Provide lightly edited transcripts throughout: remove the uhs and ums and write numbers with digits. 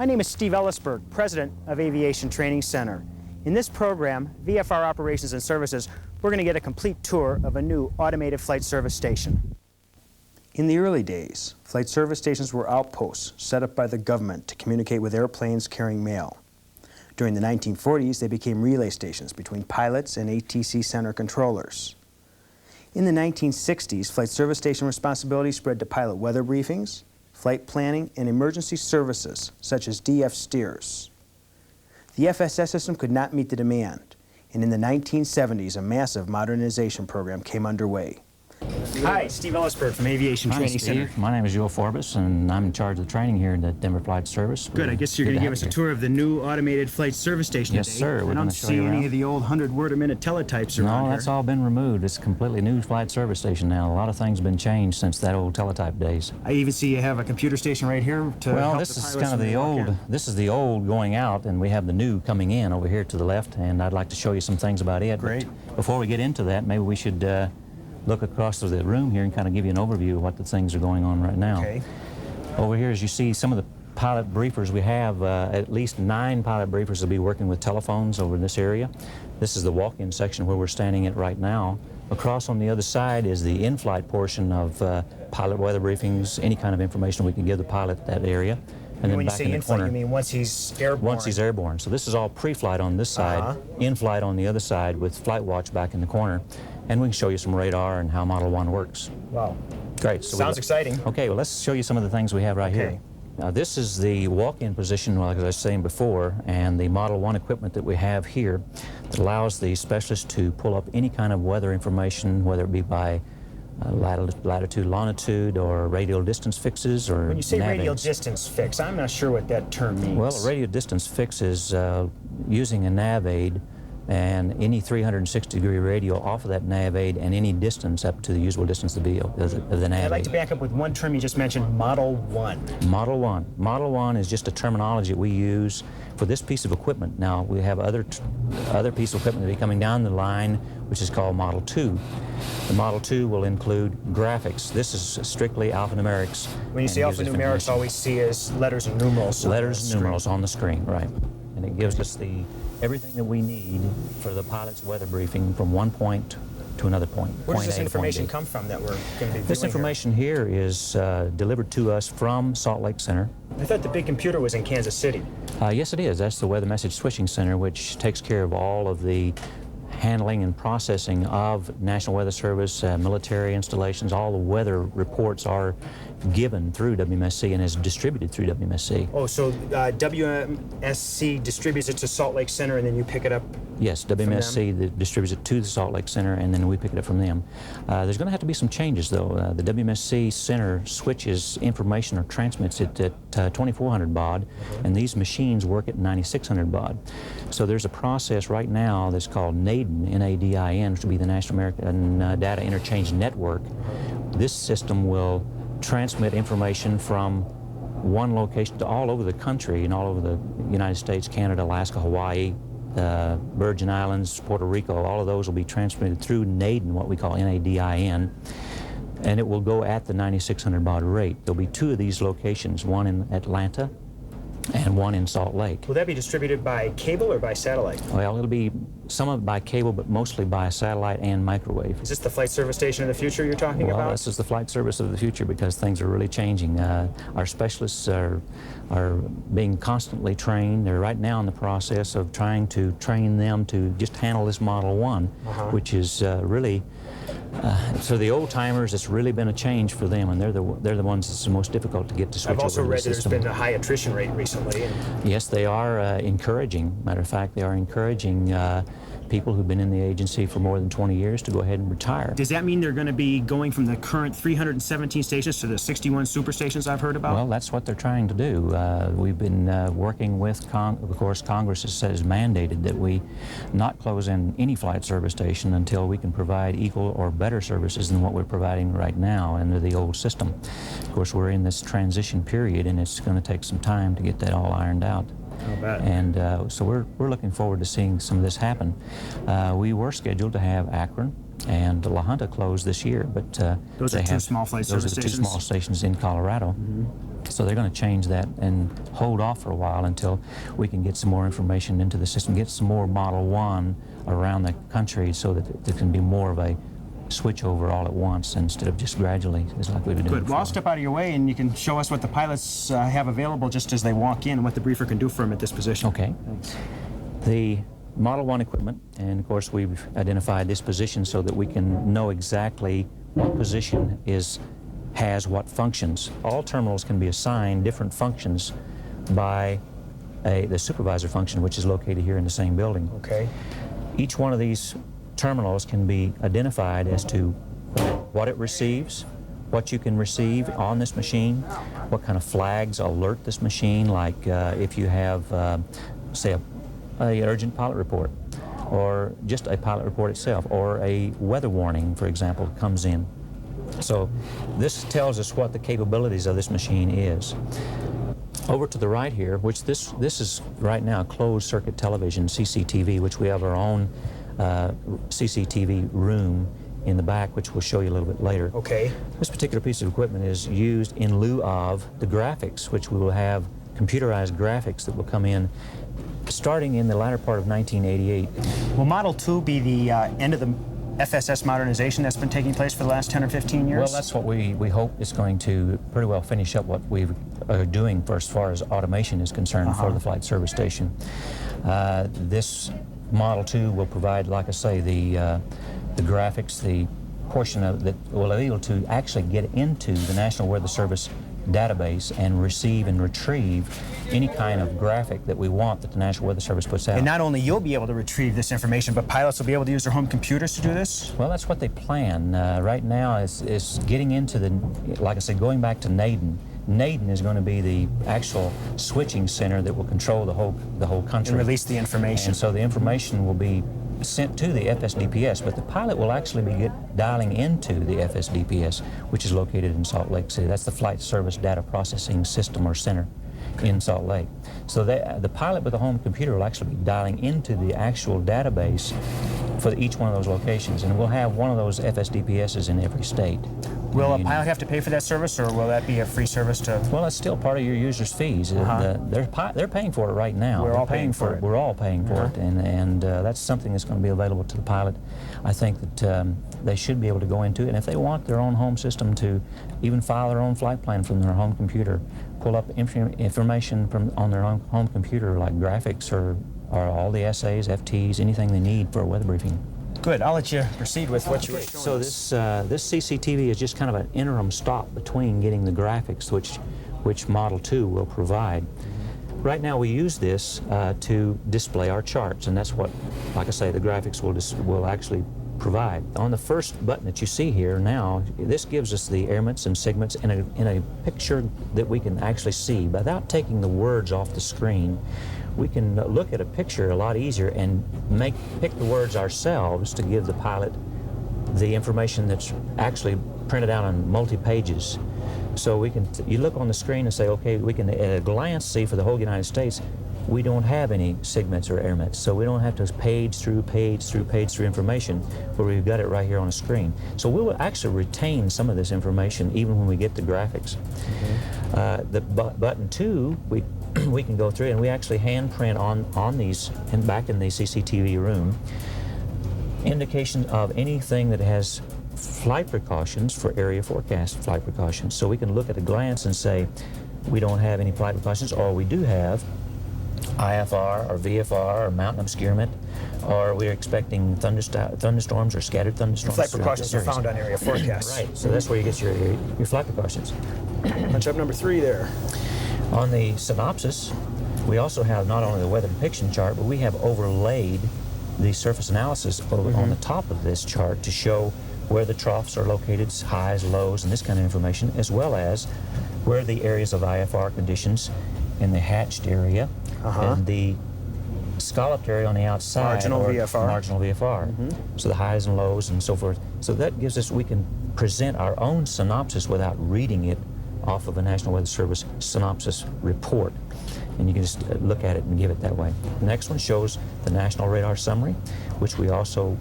My name is Steve Ellisberg, President of Aviation Training Center. In this program, VFR Operations and Services, we're going to get a complete tour of a new automated flight service station. In the early days, flight service stations were outposts set up by the government to communicate with airplanes carrying mail. During the 1940s, they became relay stations between pilots and ATC center controllers. In the 1960s, flight service station responsibility spread to pilot weather briefings, flight planning, and emergency services, such as DF steers. The FSS system could not meet the demand, and in the 1970s, a massive modernization program came underway. Hi, Steve Ellisberg from Aviation Training Center. My name is Joe Forbes, and I'm in charge of the training here in the Denver Flight Service. Good. I guess you're going to give us a tour of the new automated flight service station Yes, today. sir. I don't see any of the old 100-word-a-minute teletypes around No, here. that's all been removed. It's a completely new flight service station now. A lot of things have been changed since that old teletype days. I even see you have a computer station right here to help this the is pilots kind of when the they walk old. in. This is the old going out, and we have the new coming in over here to the left. And I'd like to show you some things about it. Great. But before we get into that, maybe we should look across the room here and kind of give you an overview of what the things are going on right now. Okay. Over here, as you see, some of the pilot briefers, we have at least 9 pilot briefers will be working with telephones over in this area. This is the walk-in section where we're standing at right now. Across on the other side is the in-flight portion of pilot weather briefings, any kind of information we can give the pilot at that area. And then When you back say in the in-flight, corner, you mean once he's airborne? once he's airborne. So this is all pre-flight on this side, in-flight on the other side with flight watch back in the corner. And we can show you some radar and how Model 1 works. Wow. Great. So Sounds exciting. Okay, well, let's show you some of the things we have right here. Now, this is the walk-in position, like I was saying before, and the Model 1 equipment that we have here that allows the specialist to pull up any kind of weather information, whether it be by latitude, longitude, or radial distance fixes, or When you say nav radial aids. distance fix, I'm not sure what that term means. Well, a radial distance fix is using a nav aid and any 360-degree radio off of that nav aid and any distance up to the usable distance of the nav I'd like aid. to back up with one term you just mentioned, Model 1. Model 1. Model 1 is just a terminology we use for this piece of equipment. Now, we have other piece of equipment that will be coming down the line, which is called Model 2. The Model 2 will include graphics. This is strictly alphanumerics. When you say alphanumerics, all we see is letters and numerals. Letters and numerals on the screen, right. And it gives us everything that we need for the pilot's weather briefing from one point to another point. Where does this point A to information point B. come from that we're going to be viewing This information here is delivered to us from Salt Lake Center. I thought the big computer was in Kansas City. Yes, it is. That's the Weather Message Switching Center, which takes care of all of the handling and processing of National Weather Service, military installations. All the weather reports are given through WMSC and is distributed through WMSC. Oh, so WMSC distributes it to Salt Lake Center and then you pick it up? Yes, WMSC distributes it to the Salt Lake Center, and then we pick it up from them. There's going to have to be some changes, though. The WMSC Center switches information or transmits it at 2400 baud, and these machines work at 9600 baud. So there's a process right now that's called NADIN, N-A-D-I-N, which will be the National American Data Interchange Network. This system will transmit information from one location to all over the country and all over the United States, Canada, Alaska, Hawaii, the Virgin Islands, Puerto Rico. All of those will be transmitted through NADIN, what we call N-A-D-I-N, and it will go at the 9600 baud rate. There'll be 2 of these locations, one in Atlanta and one in Salt Lake. Will that be distributed by cable or by satellite? Well, it'll be some of it by cable, but mostly by satellite and microwave. Is this the flight service station of the future you're talking Well, about? this is the flight service of the future because things are really changing. Our specialists are being constantly trained. They're right now in the process of trying to train them to just handle this Model 1, which is really, for the old timers, it's really been a change for them, and they're the ones that's the most difficult to get to switch over I've also to the read that there's system. been a high attrition rate recently. Yes, they are encouraging. Matter of fact, they are encouraging people who've been in the agency for more than 20 years to go ahead and retire. Does that mean they're going to be going from the current 317 stations to the 61 super stations I've heard about? Well, that's what they're trying to do. We've been working with, of course, Congress has mandated that we not close in any flight service station until we can provide equal or better services than what we're providing right now under the old system. Of course, we're in this transition period, and it's going to take some time to get that all ironed out. I'll bet. And so we're looking forward to seeing some of this happen. We were scheduled to have Akron and La Junta closed this year, but those are two small flight service stations? Those are the 2 small stations in Colorado. So they're going to change that and hold off for a while until we can get some more information into the system, get some more Model 1 around the country so that there can be more of a switch over all at once instead of just gradually, as like we've been doing. Good. Well, I'll step out of your way and you can show us what the pilots have available just as they walk in and what the briefer can do for them at this position. Okay. Thanks. The Model 1 equipment, and of course we've identified this position so that we can know exactly what position has what functions. All terminals can be assigned different functions by the supervisor function, which is located here in the same building. Okay. Each one of these terminals can be identified as to what it receives, what you can receive on this machine, what kind of flags alert this machine, like if you have, say, a urgent pilot report, or just a pilot report itself, or a weather warning, for example, comes in. So this tells us what the capabilities of this machine is. Over to the right here, which this is right now closed circuit television, CCTV, which we have our own CCTV room in the back, which we'll show you a little bit later. Okay. This particular piece of equipment is used in lieu of the graphics, which we will have computerized graphics that will come in starting in the latter part of 1988. Will Model 2 be the end of the FSS modernization that's been taking place for the last 10 or 15 years? Well, that's what we hope is going to pretty well finish up what we are doing for as far as automation is concerned for the flight service station. This Model 2 will provide, like I say, the graphics, the portion of that will be able to actually get into the National Weather Service database and receive and retrieve any kind of graphic that we want that the National Weather Service puts out. And not only you'll be able to retrieve this information, but pilots will be able to use their home computers to do this? Well, that's what they plan. Right now is getting into the, like I said, going back to Naden. Naden is going to be the actual switching center that will control the whole country. And release the information. And so the information will be sent to the FSDPS, but the pilot will actually be dialing into the FSDPS, which is located in Salt Lake City. That's the Flight Service Data Processing System or Center in Salt Lake. So the pilot with a home computer will actually be dialing into the actual database for each one of those locations, and we'll have one of those FSDPSs in every state. Will a pilot have to pay for that service, or will that be a free service to? Well, it's still part of your users' fees. They're paying for it right now. We're all paying for it. We're all paying for it, and that's something that's going to be available to the pilot. I think that they should be able to go into it, and if they want their own home system to even file their own flight plan from their home computer, pull up information on their own home computer, like graphics or all the essays, FTs, anything they need for a weather briefing. Good. I'll let you proceed with what you were showing. So this CCTV is just kind of an interim stop between getting the graphics, which Model 2 will provide. Right now we use this to display our charts, and that's what, like I say, the graphics will actually provide. On the first button that you see here now, this gives us the airments and segments in a picture that we can actually see. Without taking the words off the screen, we can look at a picture a lot easier and pick the words ourselves to give the pilot the information that's actually printed out on multi-pages. So you look on the screen and say, okay, we can at a glance see for the whole United States, we don't have any segments or airments, so we don't have to page through information, where we've got it right here on the screen. So we will actually retain some of this information even when we get the graphics. The button 2, we can go through and we actually hand print on these, and back in the CCTV room, indication of anything that has flight precautions for area forecast flight precautions. So we can look at a glance and say, we don't have any flight precautions, or we do have IFR or VFR or mountain obscurement, or we're expecting thunderstorms or scattered thunderstorms. Flight precautions are found on area forecasts. Right, so that's where you get your flight precautions. Punch up number 3 there. On the synopsis, we also have not only the weather depiction chart, but we have overlaid the surface analysis on the top of this chart to show where the troughs are located, highs, lows, and this kind of information, as well as where the areas of IFR conditions in the hatched area and the scalloped area on the outside. Marginal VFR. Marginal VFR. So the highs and lows and so forth. So that gives us, we can present our own synopsis without reading it off of a National Weather Service synopsis report. And you can just look at it and give it that way. The next one shows the National Radar Summary, which we also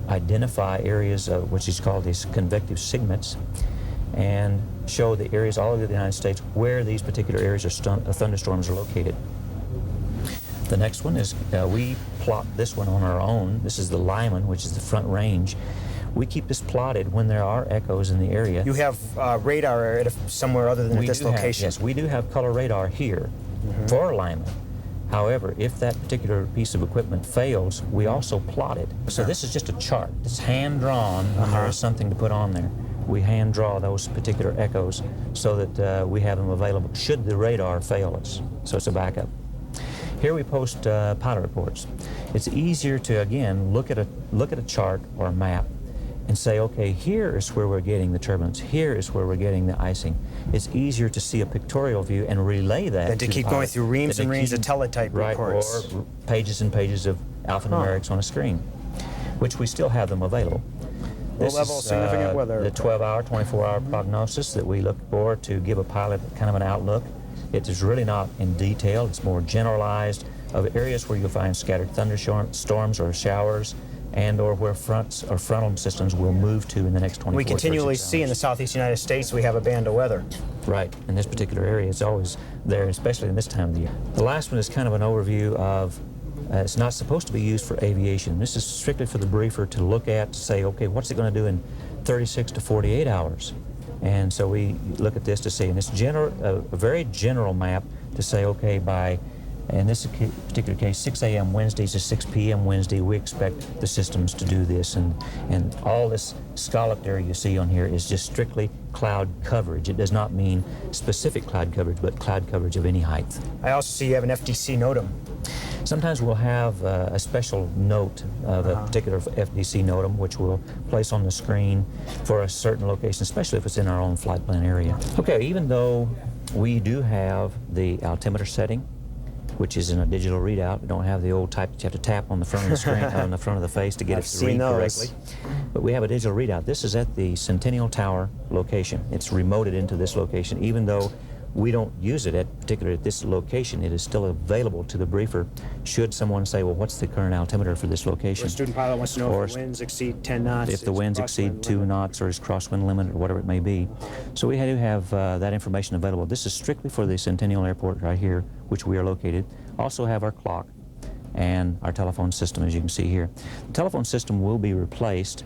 identify areas which is called these convective segments, and show the areas all over the United States where these particular areas of thunderstorms are located. The next one is we plot this one on our own. This is the Lyman, which is the Front Range. We keep this plotted when there are echoes in the area. You have radar somewhere other than at this location? Yes, we do have color radar here for Lyman. However, if that particular piece of equipment fails, we also plot it. So this is just a chart. It's hand-drawn when there is something to put on there. We hand-draw those particular echoes so that we have them available should the radar fail us. So it's a backup. Here we post pilot reports. It's easier to, again, look at a chart or a map and say, okay, here is where we're getting the turbulence, here is where we're getting the icing. It's easier to see a pictorial view and relay that than to keep going through reams and reams of teletype reports. Or pages and pages of alphanumerics on a screen, which we still have them available. This Low-level significant weather. The 12-hour, 24-hour prognosis that we look for to give a pilot kind of an outlook. It is really not in detail. It's more generalized of areas where you'll find scattered thunderstorms or showers, and or where fronts or frontal systems will move to in the next 24 hours. We continually see in the southeast United States we have a band of weather. Right, in this particular area it's always there, especially in this time of the year. The last one is kind of an overview of, it's not supposed to be used for aviation. This is strictly for the briefer to look at, to say, okay, what's it going to do in 36 to 48 hours? And so we look at this to see, and it's a very general map to say, okay, by, in this particular case, 6 a.m. Wednesday to 6 p.m. Wednesday, we expect the systems to do this. And all this scalloped area you see on here is just strictly cloud coverage. It does not mean specific cloud coverage, but cloud coverage of any height. I also see you have an FDC NOTAM. Sometimes we'll have a special note of a particular FDC NOTAM, which we'll place on the screen for a certain location, especially if it's in our own flight plan area. Okay, even though we do have the altimeter setting, which is in a digital readout, we don't have the old type that you have to tap on the front of the screen, on the front of the face to get it to read correctly. But we have a digital readout. This is at the Centennial Tower location. It's remoted into this location, even though we don't use it particularly at this location. It is still available to the briefer should someone say, well, what's the current altimeter for this location? Or a student pilot wants to know if the winds exceed 10 knots. If the winds exceed 2 knots or is crosswind limit or whatever it may be. So we do have that information available. This is strictly for the Centennial Airport right here, which we are located. Also have our clock and our telephone system, as you can see here. The telephone system will be replaced.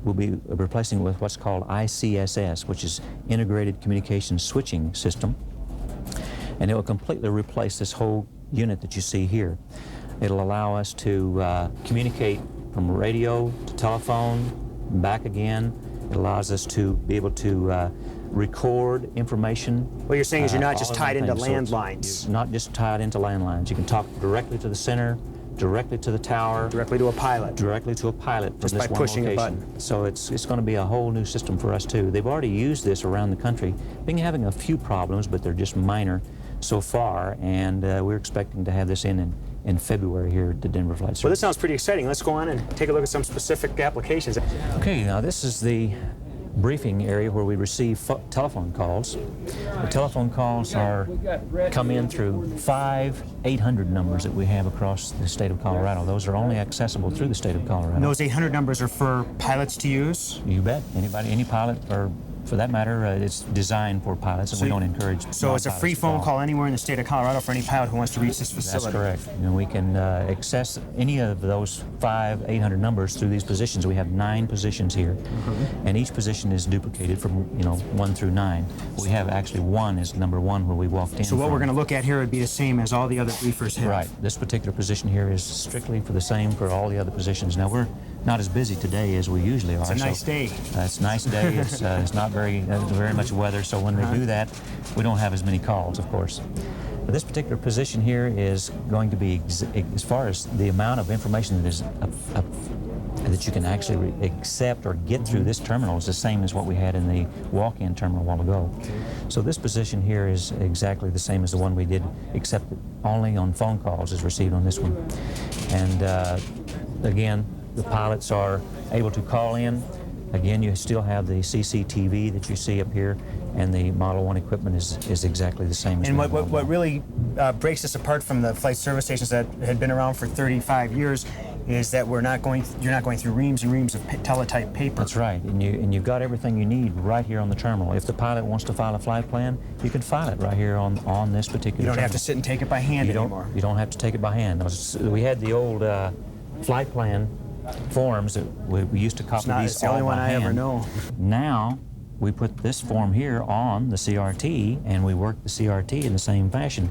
We'll be replacing with what's called ICSS, which is Integrated Communication Switching System. And it will completely replace this whole unit that you see here. It'll allow us to communicate from radio to telephone, back again. It allows us to be able to record information. What you're saying is you're not just tied into landlines. It's not just tied into landlines. You can talk directly to the center, directly to the tower, directly to a pilot, just by pushing a button. So it's going to be a whole new system for us too. They've already used this around the country. Been having a few problems, but they're just minor so far, and we're expecting to have this in February here at the Denver Flight Service. Well, this sounds pretty exciting. Let's go on and take a look at some specific applications. Okay, now this is the briefing area where we receive telephone calls. The telephone calls come in through 5 800 numbers that we have across the state of Colorado. Those are only accessible through the state of Colorado. And those 800 numbers are for pilots to use? You bet. Any pilot, or for that matter, it's designed for pilots, and we don't encourage. So it's a free phone call anywhere in the state of Colorado for any pilot who wants to reach this facility? That's correct. And we can access any of those 5 800 numbers through these positions. We have 9 positions here, and each position is duplicated from 1 through 9. We have actually 1 is number 1 where we walked in. So what we're going to look at here would be the same as all the other briefers have. Right. This particular position here is strictly for the same for all the other positions. Now we're not as busy today as we usually are. It's a nice day. It's a nice day. It's not very much weather, so when they do that, we don't have as many calls, of course. But this particular position here is going to be, as far as the amount of information that is that you can actually accept or get through this terminal is the same as what we had in the walk-in terminal a while ago. So this position here is exactly the same as the one we did, except that only on phone calls is received on this one. And again, the pilots are able to call in. Again, you still have the CCTV that you see up here, and the Model 1 equipment is exactly the same as and what really breaks us apart from the flight service stations that had been around for 35 years is that you're not going through reams and reams of teletype paper. That's right, and you've got everything you need right here on the terminal. If the pilot wants to file a flight plan, you can file it right here on this particular You don't terminal. have to sit and take it by hand anymore. You don't have to take it by hand. We had the old flight plan forms that we used to copy these It's the only all one by I hand. ever know. Now we put this form here on the CRT, and we work the CRT in the same fashion.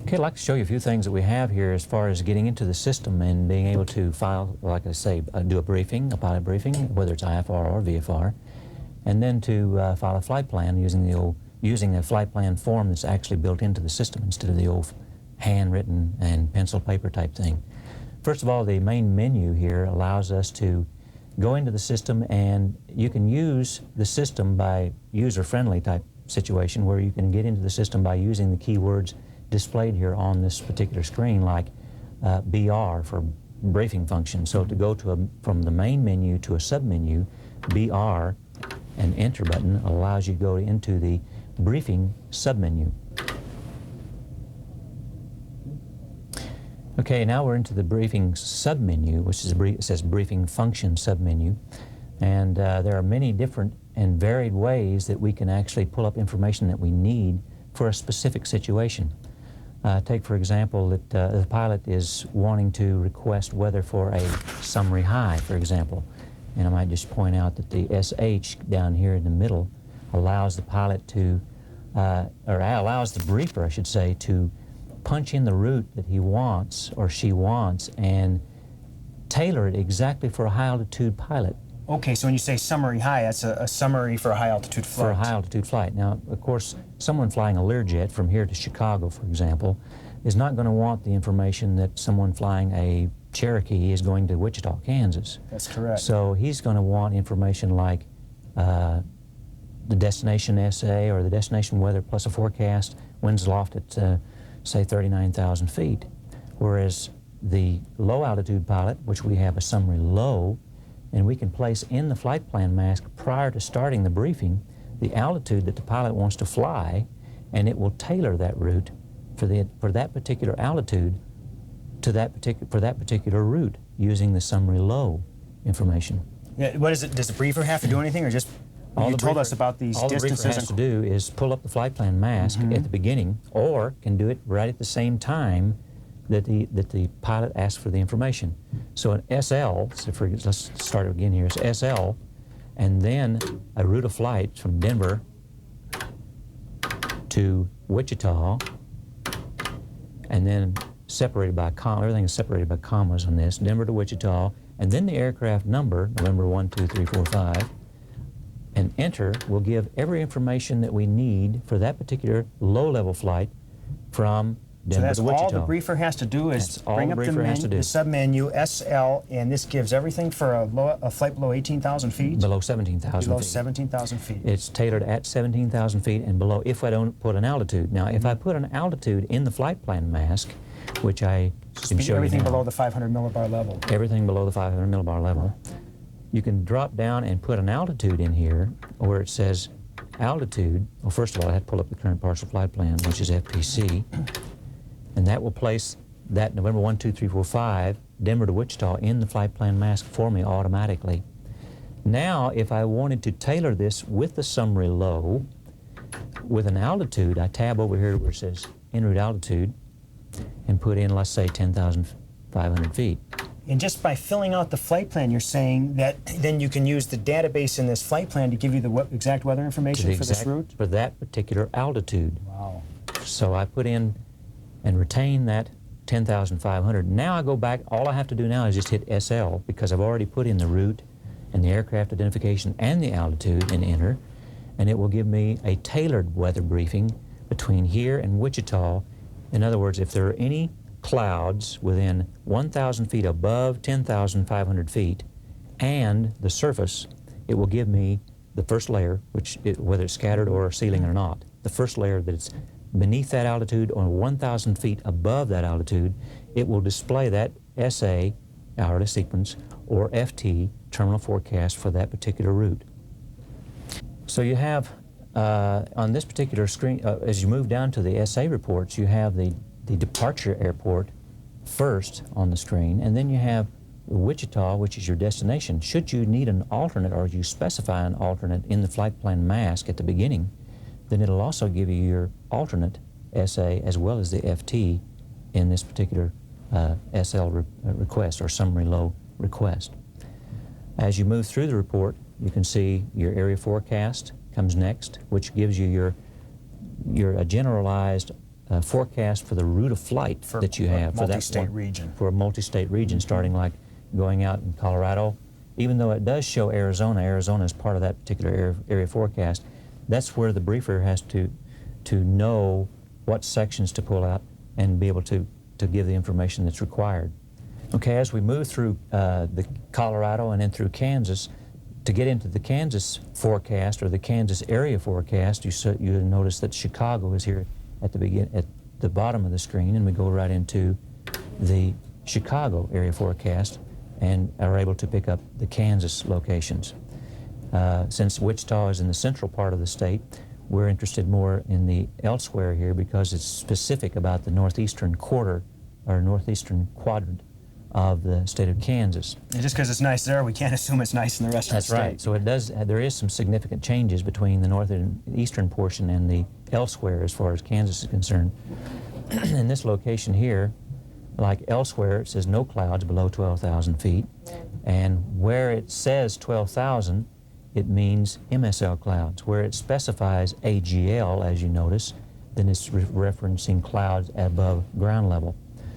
Okay, I'd like to show you a few things that we have here as far as getting into the system and being able to file, like I say, do a briefing, a pilot briefing, whether it's IFR or VFR, and then to file a flight plan using a flight plan form that's actually built into the system instead of the old handwritten and pencil paper type thing. First of all, the main menu here allows us to go into the system, and you can use the system by user-friendly type situation where you can get into the system by using the keywords displayed here on this particular screen, like BR for briefing function. So to go from the main menu to a sub-menu, BR and enter button allows you to go into the briefing sub-menu. Okay, now we're into the briefing sub-menu, which is it says briefing function sub-menu. And there are many different and varied ways that we can actually pull up information that we need for a specific situation. Take, for example, that the pilot is wanting to request weather for a summary high, for example. And I might just point out that the SH down here in the middle allows the pilot to, or allows the briefer, I should say, to punch in the route that he wants or she wants and tailor it exactly for a high-altitude pilot. Okay, so when you say summary high, that's a summary for a high-altitude flight. For a high-altitude flight. Now, of course, someone flying a Learjet from here to Chicago, for example, is not going to want the information that someone flying a Cherokee is going to Wichita, Kansas. That's correct. So he's going to want information like the destination SA or the destination weather plus a forecast, winds aloft at, say, 39,000 feet. Whereas the low-altitude pilot, which we have a summary low, and we can place in the flight plan mask prior to starting the briefing the altitude that the pilot wants to fly, and it will tailor that route for that particular altitude to for that particular route using the summary low information. Yeah, what is it? Does the briefer have to do anything, or just you told us about these distances? All the briefer has to do is pull up the flight plan mask at the beginning, or can do it right at the same time that the pilot asks for the information. So an SL, let's start again here, it's SL, and then a route of flight from Denver to Wichita, and then separated by everything is separated by commas on this, Denver to Wichita, and then the aircraft number, November 1, 2, 3, 4, 5, and enter will give every information that we need for that particular low-level flight from Denver to Wichita. So that's all the briefer has to do is bring up the sub-menu, SL, and this gives everything for a flight below 18,000 feet? Below 17,000 feet. Below 17,000 feet. It's tailored at 17,000 feet and below if I don't put an altitude. Now, if I put an altitude in the flight plan mask, which I can show you everything now, below the 500 millibar level. Everything below the 500 millibar level. You can drop down and put an altitude in here where it says altitude. Well, first of all, I have to pull up the current partial flight plan, which is FPC. And that will place that November 1, 2, 3, 4, 5, Denver to Wichita in the flight plan mask for me automatically. Now, if I wanted to tailor this with the summary low, with an altitude, I tab over here where it says en route altitude and put in, let's say, 10,500 feet. And just by filling out the flight plan, you're saying that then you can use the database in this flight plan to give you the exact weather information for this route? For that particular altitude. Wow. So I put in and retain that 10,500. Now I go back, all I have to do now is just hit SL because I've already put in the route and the aircraft identification and the altitude and enter, and it will give me a tailored weather briefing between here and Wichita. In other words, if there are any clouds within 1,000 feet above 10,500 feet and the surface, it will give me the first layer, whether it's scattered or ceiling or not, the first layer that it's beneath that altitude or 1,000 feet above that altitude, it will display that SA, hourly sequence, or FT, terminal forecast for that particular route. So you have, on this particular screen, as you move down to the SA reports, you have the departure airport first on the screen, and then you have Wichita, which is your destination, should you need an alternate or you specify an alternate in the flight plan mask at the beginning, then it'll also give you your alternate SA as well as the FT in this particular SL request or summary low request. As you move through the report, you can see your area forecast comes next, which gives you your generalized forecast for the route of flight that you have for that multi-state region. For a multi-state region, starting like going out in Colorado. Even though it does show Arizona, Arizona is part of that particular area forecast. That's where the briefer has to know what sections to pull out and be able to give the information that's required. Okay, as we move through the Colorado and then through Kansas, to get into the Kansas forecast or the Kansas area forecast, you notice that Chicago is here at the bottom of the screen, and we go right into the Chicago area forecast and are able to pick up the Kansas locations. Since Wichita is in the central part of the state, we're interested more in the elsewhere here because it's specific about the northeastern quarter or northeastern quadrant of the state of Kansas. And just because it's nice there, we can't assume it's nice in the rest of the state. That's right. So there is some significant changes between the northern and eastern portion and the elsewhere as far as Kansas is concerned. In this location here, like elsewhere, it says no clouds below 12,000 feet. And where it says 12,000, it means MSL clouds. Where it specifies AGL, as you notice, then it's referencing clouds above ground level.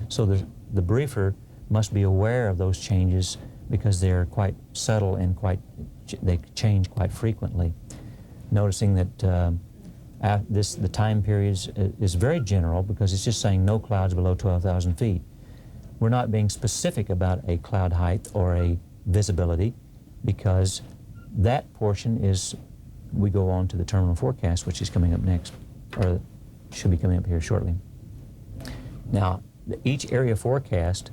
So the briefer must be aware of those changes because they're quite subtle and they change quite frequently. Noticing that the time period is very general because it's just saying no clouds below 12,000 feet. We're not being specific about a cloud height or a visibility because that portion is, we go on to the terminal forecast, which is coming up next, or should be coming up here shortly. Now, each area forecast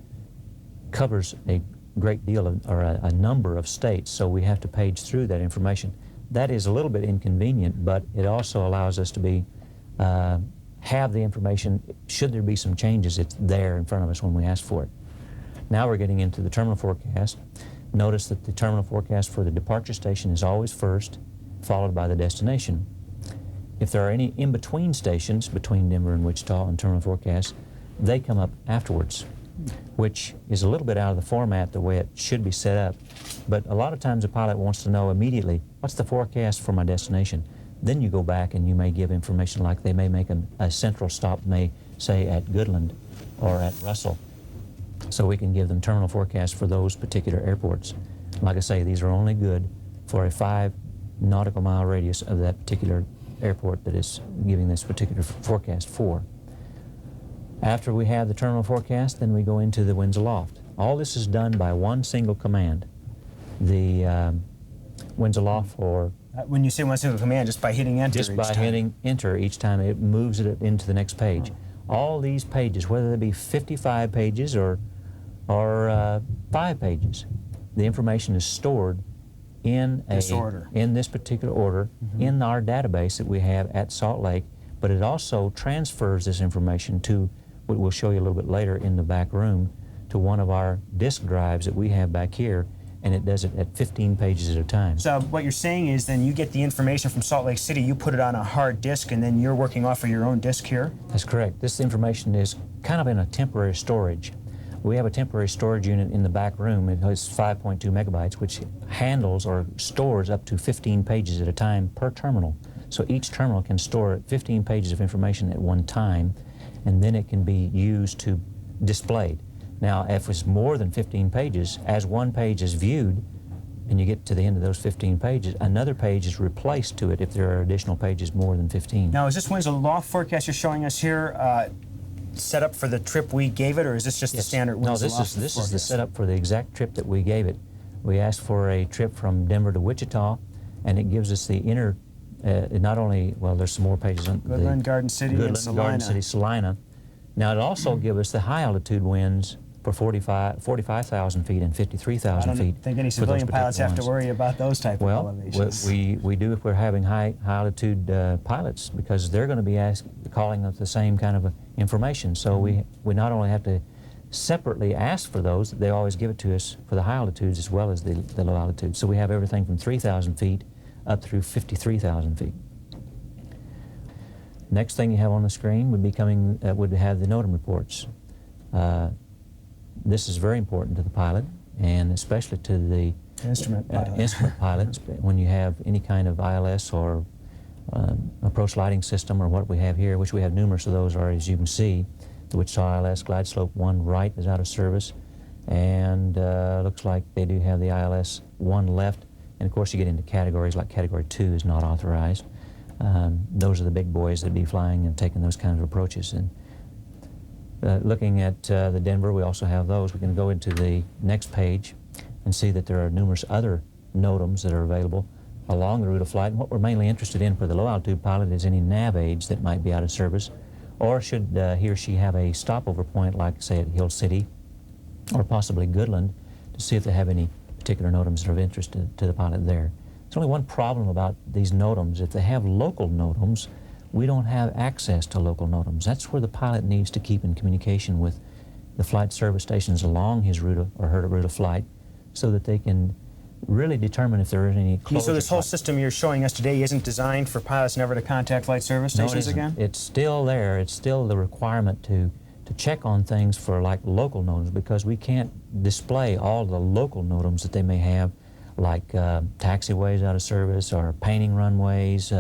covers a great deal of, or a number of states, so we have to page through that information. That is a little bit inconvenient, but it also allows us to have the information. Should there be some changes, it's there in front of us when we ask for it. Now we're getting into the terminal forecast. Notice that the terminal forecast for the departure station is always first, followed by the destination. If there are any in-between stations between Denver and Wichita and terminal forecast, they come up afterwards, which is a little bit out of the format the way it should be set up. But a lot of times a pilot wants to know immediately, what's the forecast for my destination? Then you go back and you may give information like they may make a central stop, may say at Goodland or at Russell. So we can give them terminal forecasts for those particular airports. Like I say, these are only good for a 5 nautical mile radius of that particular airport that is giving this particular forecast for. After we have the terminal forecast, then we go into the winds aloft. All this is done by one single command. The winds aloft, or when you say one single command, just by hitting enter just by hitting enter each time, it moves it into the next page. All these pages, whether they be 55 pages or 5 pages, the information is stored in this particular order in our database that we have at Salt Lake, but it also transfers this information to what we'll show you a little bit later in the back room, to one of our disk drives that we have back here, and it does it at 15 pages at a time. So what you're saying is then you get the information from Salt Lake City, you put it on a hard disk, and then you're working off of your own disk here? That's correct. This information is kind of in a temporary storage. We have a temporary storage unit in the back room. It has 5.2 megabytes, which handles or stores up to 15 pages at a time per terminal. So each terminal can store 15 pages of information at one time, and then it can be used to displayed. Now, if it's more than 15 pages, as one page is viewed, and you get to the end of those 15 pages, another page is replaced to it if there are additional pages more than 15. Now, is this winds aloft forecast you're showing us here set up for the trip we gave it, or is this just the standard winds aloft forecast? No, this is the setup for the exact trip that we gave it. We asked for a trip from Denver to Wichita, and it gives us the inner, not only, well, there's some more pages on Goodland, Garden City, and Salina. Garden City, Salina. Now, it also gives us the high altitude winds for 45,000 feet and 53,000 feet. I don't think any civilian pilots have to worry about those type of elevations. Well, we do if we're having high altitude pilots, because they're going to be calling us the same kind of information. So we not only have to separately ask for those, they always give it to us for the high altitudes as well as the low altitudes. So we have everything from 3,000 feet up through 53,000 feet. Next thing you have on the screen would have the NOTAM reports. This is very important to the pilot, and especially to the instrument pilots when you have any kind of ILS or approach lighting system, or what we have here, which we have numerous of those, are, as you can see, the Wichita ILS Glide Slope 1 right is out of service, and looks like they do have the ILS 1 left, and of course you get into categories like Category 2 is not authorized. Those are the big boys that be flying and taking those kinds of approaches. And looking at the Denver, we also have those. We can go into the next page and see that there are numerous other NOTAMs that are available along the route of flight. And what we're mainly interested in for the low altitude pilot is any nav aids that might be out of service, or should he or she have a stopover point, like say at Hill City or possibly Goodland, to see if they have any particular NOTAMs that are of interest to the pilot there. There's only one problem about these NOTAMs. If they have local NOTAMs, we don't have access to local NOTAMs. That's where the pilot needs to keep in communication with the flight service stations along his route or her route of flight, so that they can really determine if there is any closure. So this whole system you're showing us today isn't designed for pilots never to contact flight service stations again? It's still there. It's still the requirement to check on things for like local NOTAMs, because we can't display all the local NOTAMs that they may have, like taxiways out of service or painting runways,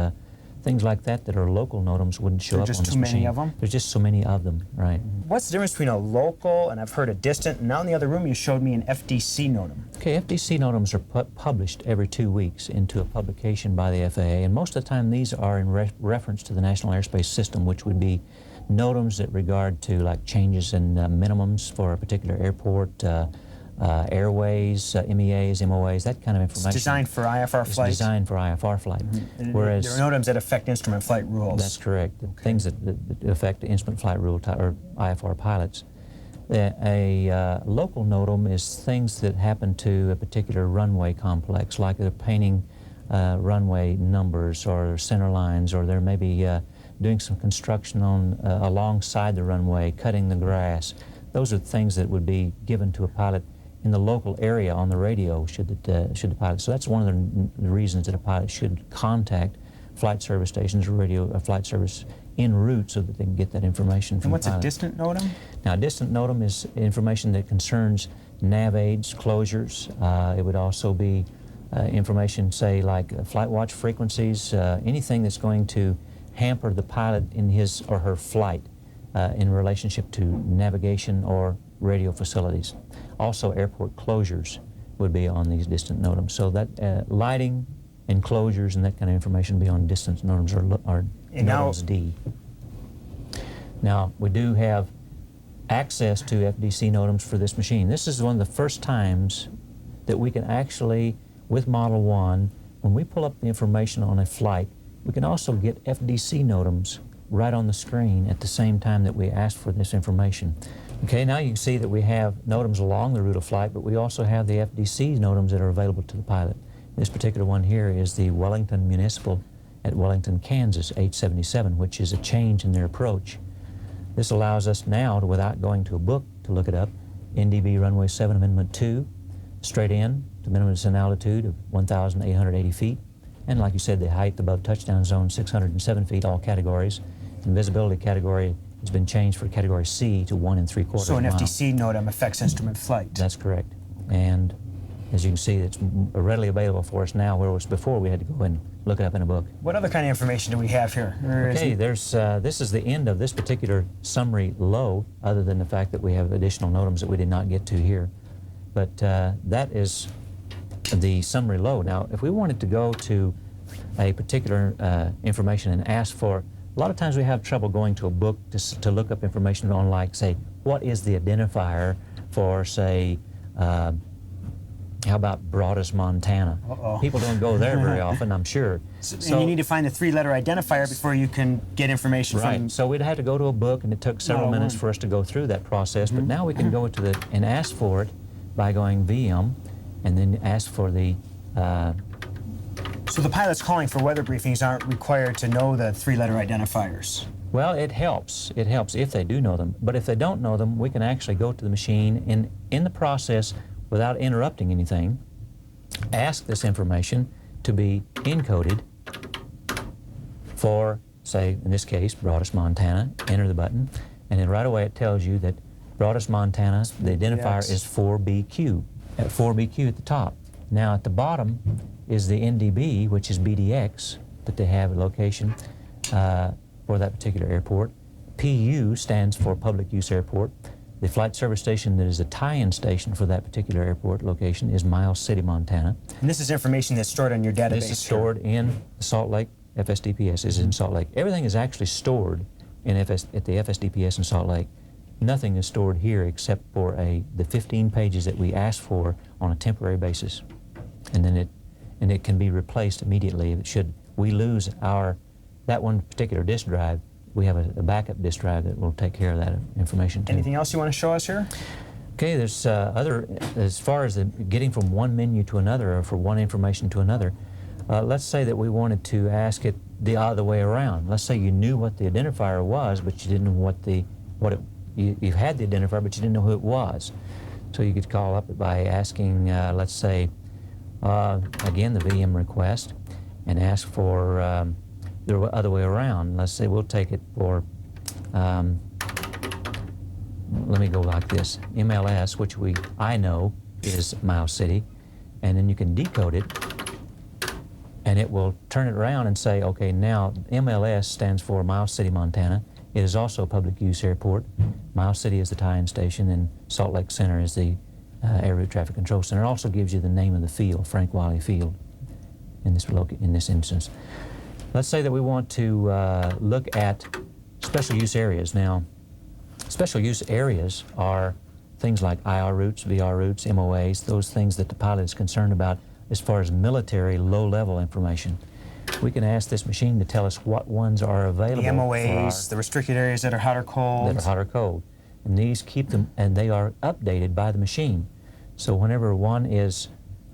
things like that are local NOTAMs wouldn't show up on this machine. There's just too many of them? There's just so many of them, right. What's the difference between a local, and I've heard a distant, and now in the other room you showed me an FDC NOTAM? Okay, FDC NOTAMs are published every 2 weeks into a publication by the FAA, and most of the time these are in reference to the National Airspace System, which would be NOTAMs that regard to like changes in minimums for a particular airport, airways, MEAs, MOAs, that kind of information. It's designed for IFR flight? It's designed for IFR flight. Mm-hmm. Whereas, there are NOTAMs that affect instrument flight rules. That's correct. Okay. Things that affect instrument flight rule or IFR pilots. A local NOTAM is things that happen to a particular runway complex, like they're painting runway numbers or center lines, or there may be doing some construction on alongside the runway, cutting the grass. Those are things that would be given to a pilot in the local area on the radio should the pilot. So that's one of the reasons that a pilot should contact flight service stations or radio flight service en route, so that they can get that information from the pilot. And what's a distant NOTAM? Now, a distant NOTAM is information that concerns nav aids, closures. It would also be information, say, like flight watch frequencies, anything that's going to hamper the pilot in his or her flight in relationship to navigation or radio facilities. Also, airport closures would be on these distant NOTAMs. So that lighting and closures and that kind of information would be on distant NOTAMs or NOTAMs D. Now, we do have access to FDC NOTAMs for this machine. This is one of the first times that we can actually, with Model 1, when we pull up the information on a flight, we can also get FDC NOTAMs right on the screen at the same time that we ask for this information. Okay, now you can see that we have NOTAMs along the route of flight, but we also have the FDC NOTAMs that are available to the pilot. This particular one here is the Wellington Municipal at Wellington, Kansas, 877, which is a change in their approach. This allows us now, without going to a book to look it up, NDB Runway 7 Amendment 2, straight in to minimum descent altitude of 1,880 feet, and like you said, the height above touchdown zone, 607 feet, all categories. And visibility category has been changed for Category C to 1 3/4 So an FDC NOTAM affects instrument flight? That's correct. And as you can see, it's readily available for us now, whereas before we had to go and look it up in a book. What other kind of information do we have here? Okay, this is the end of this particular summary low, other than the fact that we have additional NOTAMs that we did not get to here. But that is the summary low. Now, if we wanted to go to a particular information and ask for, a lot of times we have trouble going to a book to look up information on, like, say, what is the identifier for, say, how about Broadus, Montana? Uh-oh. People don't go there very often, I'm sure. So, and you need to find the 3-letter identifier before you can get information from... Right, so we'd have to go to a book, and it took several minutes for us to go through that process, but now we can go to and ask for it by going VM, and then ask for the... So the pilots calling for weather briefings aren't required to know the 3-letter identifiers? Well, it helps. It helps if they do know them. But if they don't know them, we can actually go to the machine and, in the process, without interrupting anything, ask this information to be encoded for, say, in this case, Broadus, Montana. Enter the button, and then right away it tells you that Broadus, Montana, the identifier is 4BQ, at 4BQ at the top. Now at the bottom is the NDB, which is BDX, that they have a location for that particular airport. PU stands for Public Use Airport. The flight service station that is a tie-in station for that particular airport location is Miles City, Montana. And this is information that's stored on your database. This is stored in Salt Lake. FSDPS is in Salt Lake. Everything is actually stored in at the FSDPS in Salt Lake. Nothing is stored here except for the 15 pages that we asked for on a temporary basis. And then it can be replaced immediately. Should we lose that one particular disk drive, we have a backup disk drive that will take care of that information too. Anything else you want to show us here? Okay, there's as far as getting from one menu to another or from one information to another, let's say that we wanted to ask it the other way around. Let's say you knew what the identifier was, but you didn't know you had the identifier, but you didn't know who it was. So you could call up by asking, let's say, again, the VM request, and ask for the other way around. Let's say we'll take it for, let me go like this, MLS, which I know is Miles City, and then you can decode it, and it will turn it around and say, okay, now MLS stands for Miles City, Montana. It is also a public use airport. Miles City is the tie-in station, and Salt Lake Center is the Air Route Traffic Control Center. It also gives you the name of the field, Frank Wiley Field, in this instance. Let's say that we want to look at special use areas. Now, special use areas are things like IR routes, VR routes, MOAs, those things that the pilot is concerned about as far as military low-level information. We can ask this machine to tell us what ones are available. The MOAs, the restricted areas that are hot or cold. That are hot or cold. And these keep them, and they are updated by the machine. So whenever one is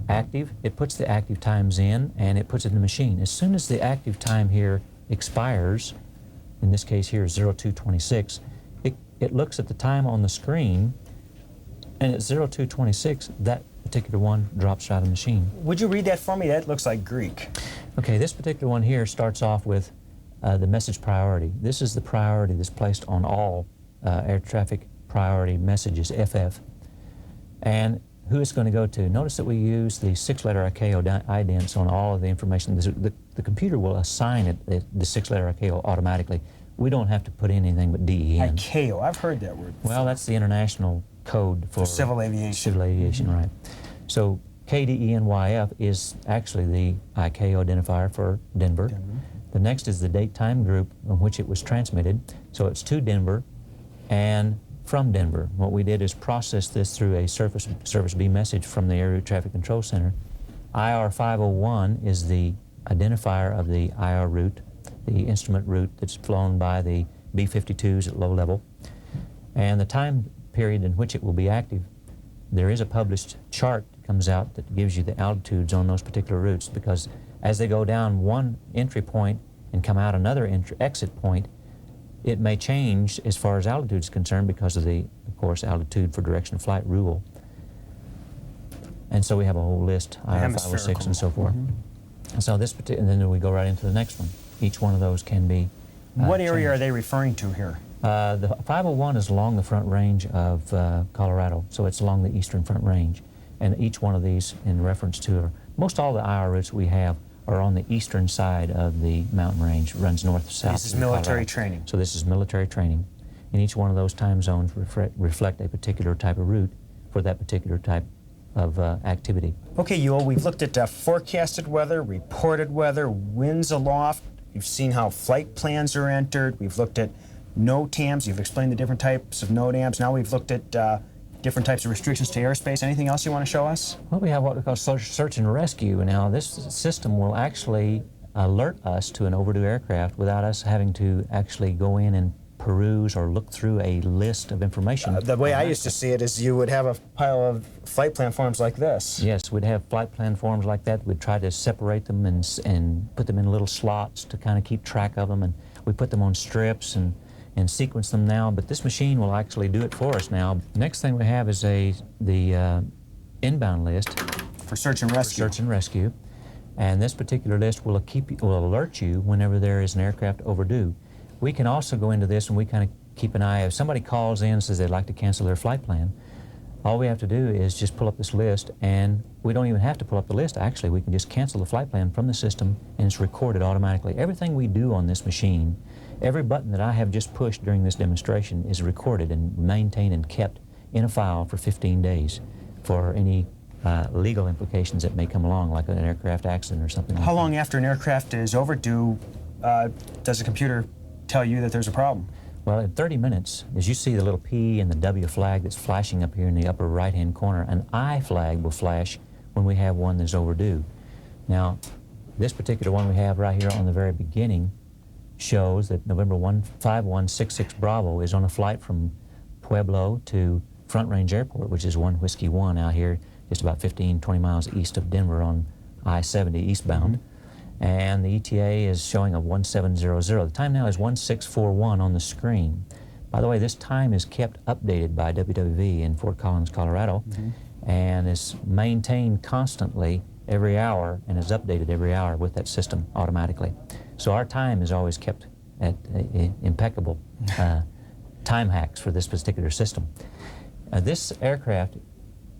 active, it puts the active times in and it puts it in the machine. As soon as the active time here expires, in this case here is 0226, it looks at the time on the screen, and at 0226, that particular one drops out of the machine. Would you read that for me? That looks like Greek. Okay, this particular one here starts off with the message priority. This is the priority that's placed on all air traffic priority messages, FF. And who it's going to go to. Notice that we use the 6-letter ICAO idents on all of the information. The computer will assign it the 6-letter ICAO automatically. We don't have to put in anything but DEN. ICAO, I've heard that word before. Well, that's the international code for civil aviation. Civil aviation, right. So KDENYF is actually the ICAO identifier for Denver. The next is the date-time group on which it was transmitted. So it's to Denver and from Denver. What we did is process this through a Service B message from the Air Route Traffic Control Center. IR 501 is the identifier of the IR route, the instrument route that's flown by the B-52s at low level. And the time period in which it will be active, there is a published chart that comes out that gives you the altitudes on those particular routes, because as they go down one entry point and come out another exit point, it may change as far as altitude is concerned because of the, of course, altitude for direction of flight rule. And so we have a whole list, IR 506 and so forth. And so this and then we go right into the next one. Each one of those can be What area are they referring to here? The 501 is along the front range of Colorado, so it's along the eastern front range. And each one of these in reference to, most all the IR routes we have are on the eastern side of the mountain range, runs north-south. This is military training. So this is military training. And each one of those time zones reflect a particular type of route for that particular type of activity. Okay, Yul, we've looked at forecasted weather, reported weather, winds aloft. You've seen how flight plans are entered. We've looked at NOTAMs. You've explained the different types of NOTAMs. Now we've looked at different types of restrictions to airspace. Anything else you want to show us? Well, we have what we call search and rescue. Now, this system will actually alert us to an overdue aircraft without us having to actually go in and peruse or look through a list of information. The way I used to see it is you would have a pile of flight plan forms like this. Yes, we'd have flight plan forms like that. We'd try to separate them and put them in little slots to kind of keep track of them. And We put them on strips and sequence them now, but this machine will actually do it for us now. Next thing we have is the inbound list. For search and rescue. For search and rescue. And this particular list will alert you whenever there is an aircraft overdue. We can also go into this and we kind of keep an eye. If somebody calls in and says they'd like to cancel their flight plan, all we have to do is just pull up this list, and we don't even have to pull up the list. Actually, we can just cancel the flight plan from the system, and it's recorded automatically. Everything we do on this machine, every button that I have just pushed during this demonstration is recorded and maintained and kept in a file for 15 days for any legal implications that may come along, like an aircraft accident or something like that. How long after an aircraft is overdue does the computer tell you that there's a problem? Well, in 30 minutes, as you see the little P and the W flag that's flashing up here in the upper right-hand corner, an I flag will flash when we have one that's overdue. Now, this particular one we have right here on the very beginning shows that November 5166 Bravo is on a flight from Pueblo to Front Range Airport, which is 1 Whiskey 1 out here, just about 15, 20 miles east of Denver on I-70 eastbound. Mm-hmm. And the ETA is showing a 1700. The time now is 1641 on the screen. By the way, this time is kept updated by WWV in Fort Collins, Colorado, and is maintained constantly every hour and is updated every hour with that system automatically. So our time is always kept at impeccable time hacks for this particular system. This aircraft,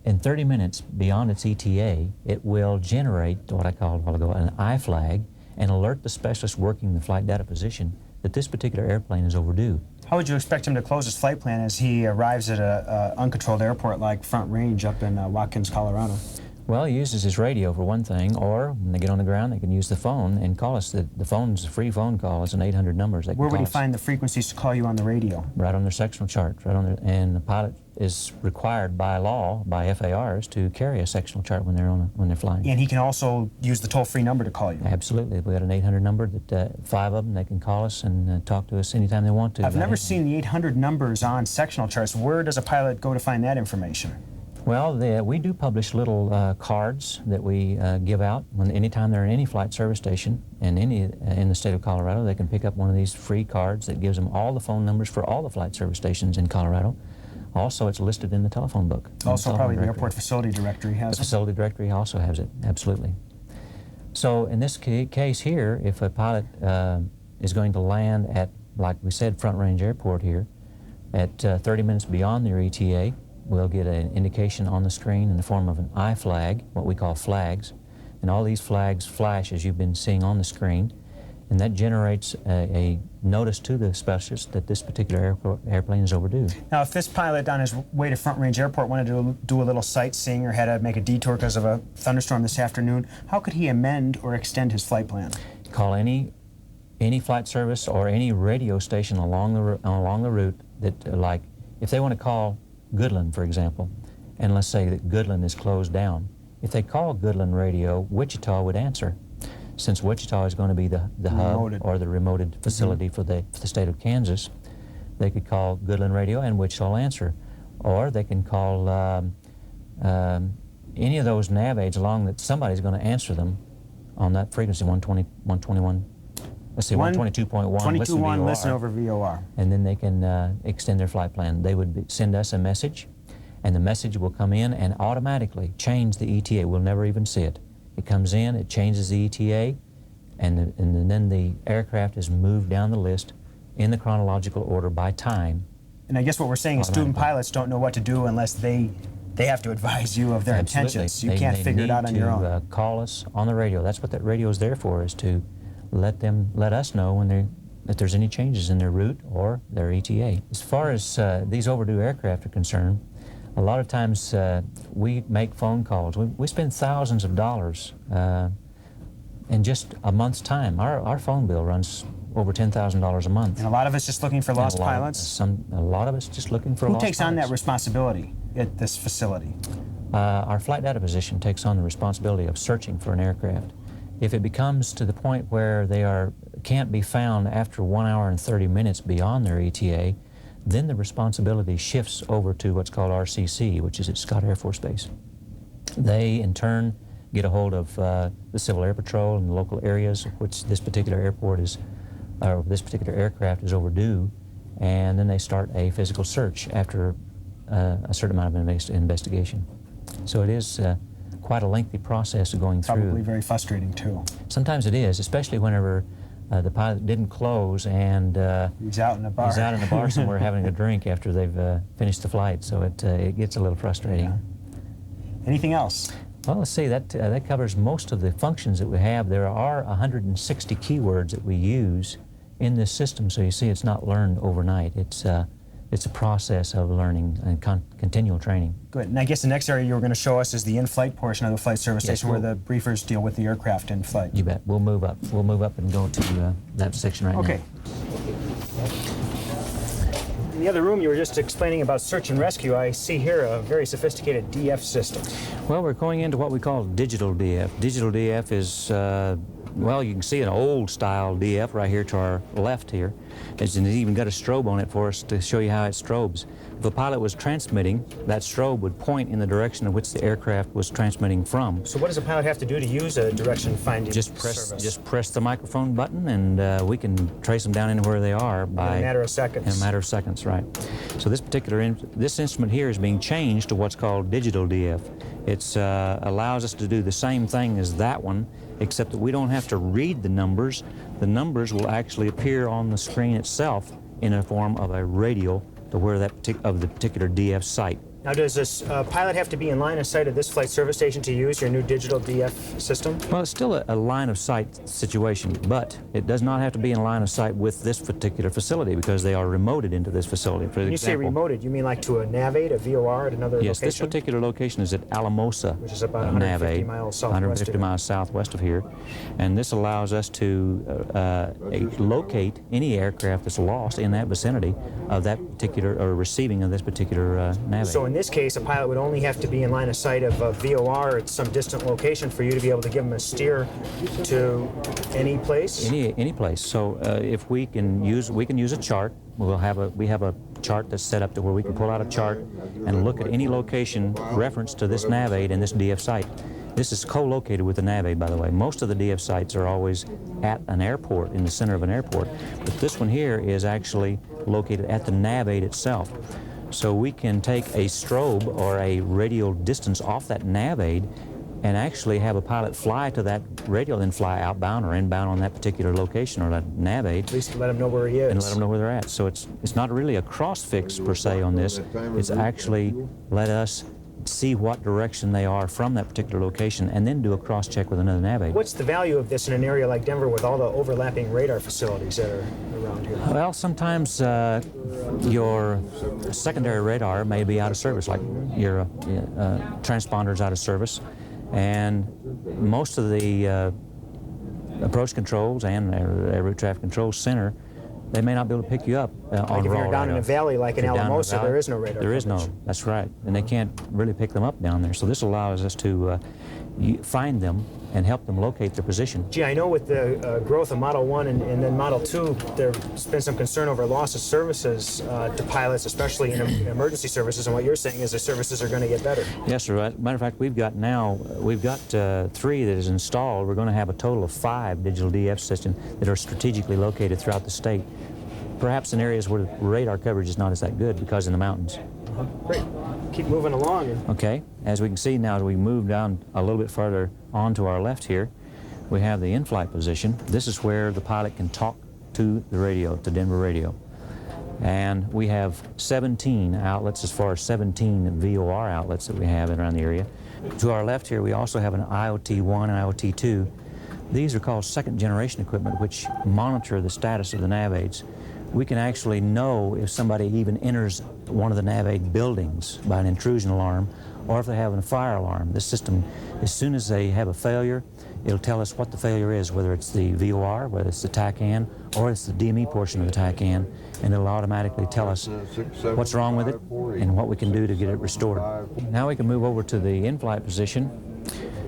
in 30 minutes beyond its ETA, it will generate what I called a while ago an I flag and alert the specialist working the flight data position that this particular airplane is overdue. How would you expect him to close his flight plan as he arrives at an uncontrolled airport like Front Range up in Watkins, Colorado? Well, he uses his radio for one thing, or when they get on the ground, they can use the phone and call us. The phone's a free phone call. It's an 800 number. Where would he find the frequencies to call you on the radio? Right on their sectional chart, right on there. And the pilot is required by law, by FARs, to carry a sectional chart when they're flying. And he can also use the toll-free number to call you? Absolutely. We got an 800 number that 5 of them, they can call us and talk to us anytime they want to. I've never seen the 800 numbers on sectional charts. Where does a pilot go to find that information? Well, we do publish little cards that we give out anytime they're in any flight service station in the state of Colorado. They can pick up one of these free cards that gives them all the phone numbers for all the flight service stations in Colorado. Also, it's listed in the telephone book. Also, probably the airport facility directory has it. The facility directory also has it, absolutely. So in this case here, if a pilot is going to land at, like we said, Front Range Airport here, at 30 minutes beyond their ETA, we'll get an indication on the screen in the form of an I flag, what we call flags. And all these flags flash, as you've been seeing on the screen, and that generates a notice to the specialist that this particular airplane is overdue. Now, if this pilot on his way to Front Range Airport wanted to do a little sightseeing or had to make a detour because of a thunderstorm this afternoon, how could he amend or extend his flight plan? Call any flight service or any radio station along the route that, like, if they want to call Goodland, for example, and let's say that Goodland is closed down. If they call Goodland Radio, Wichita would answer. Since Wichita is going to be the hub or the remoted facility for the state of Kansas, they could call Goodland Radio and Wichita will answer. Or they can call any of those nav aids along that somebody's going to answer them on that frequency, 121. Let's see, 122.1, 22.1, listen over VOR. And then they can extend their flight plan. They would send us a message, and the message will come in and automatically change the ETA. We'll never even see it. It comes in, it changes the ETA, and then the aircraft is moved down the list in the chronological order by time. And I guess what we're saying is student pilots don't know what to do unless they have to advise you of their intentions. You can't figure it out on your own. They need to call us on the radio. That's what that radio is there for, is to let us know when if there's any changes in their route or their ETA. As far as these overdue aircraft are concerned, a lot of times we make phone calls. We spend thousands of dollars in just a month's time. Our phone bill runs over $10,000 a month. And a lot of it's just looking for lost pilots? A lot of it's just looking for lost pilots. Who takes on that responsibility at this facility? Our flight data position takes on the responsibility of searching for an aircraft. If it becomes to the point where they can't be found after 1 hour and 30 minutes beyond their ETA, then the responsibility shifts over to what's called RCC, which is at Scott Air Force Base. They, in turn, get a hold of the Civil Air Patrol and the local areas, which this particular airport is or this particular aircraft is overdue, and then they start a physical search after a certain amount of investigation. So it is quite a lengthy process of going through. Probably very frustrating too. Sometimes it is, especially whenever the pilot didn't close and he's out in a bar. He's out in a bar somewhere having a drink after they've finished the flight. So it gets a little frustrating. Yeah. Anything else? Well, let's see, that covers most of the functions that we have. There are 160 keywords that we use in this system, so you see it's not learned overnight. It's a process of learning and continual training. Good. And I guess the next area you were going to show us is the in-flight portion of the flight service station, where the briefers deal with the aircraft in flight. You bet. We'll move up. We'll move up and go to that section right now. Okay. In the other room, you were just explaining about search and rescue. I see here a very sophisticated DF system. Well, we're going into what we call digital DF. Digital DF is, well, you can see an old-style DF right here to our left here. It's even got a strobe on it for us to show you how it strobes. If a pilot was transmitting, that strobe would point in the direction in which the aircraft was transmitting from. So what does a pilot have to do to use a direction-finding service? Just press the microphone button, and we can trace them down into where they are by in a matter of seconds. In a matter of seconds, right. So this instrument here is being changed to what's called digital DF. It allows us to do the same thing as that one, except that we don't have to read the numbers. The numbers will actually appear on the screen itself in a form of a radial to where the particular DF site. Now, does this pilot have to be in line of sight of this flight service station to use your new digital DF system? Well, it's still a line of sight situation, but it does not have to be in line of sight with this particular facility because they are remoted into this facility. For when you say remoted, you mean like to a navade, a VOR at another location? Yes, this particular location is at Alamosa, which is about 150 miles southwest 150 miles southwest of here. And this allows us to locate any aircraft that's lost in that vicinity of that particular, or receiving of this particular navade. So in this case, a pilot would only have to be in line of sight of a VOR at some distant location for you to be able to give them a steer to any place? Any place. So if we can use a chart. We have a chart that's set up to where we can pull out a chart and look at any location reference to this navade and this DF site. This is co-located with the navade, by the way. Most of the DF sites are always at an airport, in the center of an airport. But this one here is actually located at the navade itself. So we can take a strobe or a radial distance off that navade and actually have a pilot fly to that radial, then fly outbound or inbound on that particular location or that navade. At least to let them know where he is. And let them know where they're at. So it's not really a cross fix per se on this. It's actually let us see what direction they are from that particular location and then do a cross check with another navade. What's the value of this in an area like Denver with all the overlapping radar facilities that are around here? Well, sometimes your secondary radar may be out of service, like your transponder's out of service, and most of the approach controls and air route traffic control center, they may not be able to pick you up on raw radar. Like if you're down in a valley like in Alamosa, there is no radar There is no, that's right, and they can't really pick them up down there. So this allows us to find them and help them locate their position. Gee, I know with the growth of Model 1 and then Model 2, there's been some concern over loss of services to pilots, especially in emergency services, and what you're saying is the services are going to get better. Yes, sir. As a matter of fact, we've got 3 that is installed. We're going to have a total of 5 digital DF systems that are strategically located throughout the state, perhaps in areas where radar coverage is not as that good because in the mountains. Great. Keep moving along. Okay. As we can see now, as we move down a little bit further on to our left here, we have the in-flight position. This is where the pilot can talk to the radio, to Denver radio. And we have 17 outlets, as far as 17 VOR outlets that we have around the area. To our left here, we also have an IoT-1 and IoT-2. These are called second-generation equipment, which monitor the status of the navades. We can actually know if somebody even enters one of the navade buildings by an intrusion alarm or if they have a fire alarm. This system, as soon as they have a failure, it'll tell us what the failure is, whether it's the VOR, whether it's the TACAN, or it's the DME portion of the TACAN, and it'll automatically tell us what's wrong with it and what we can do to get it restored. Now we can move over to the in-flight position.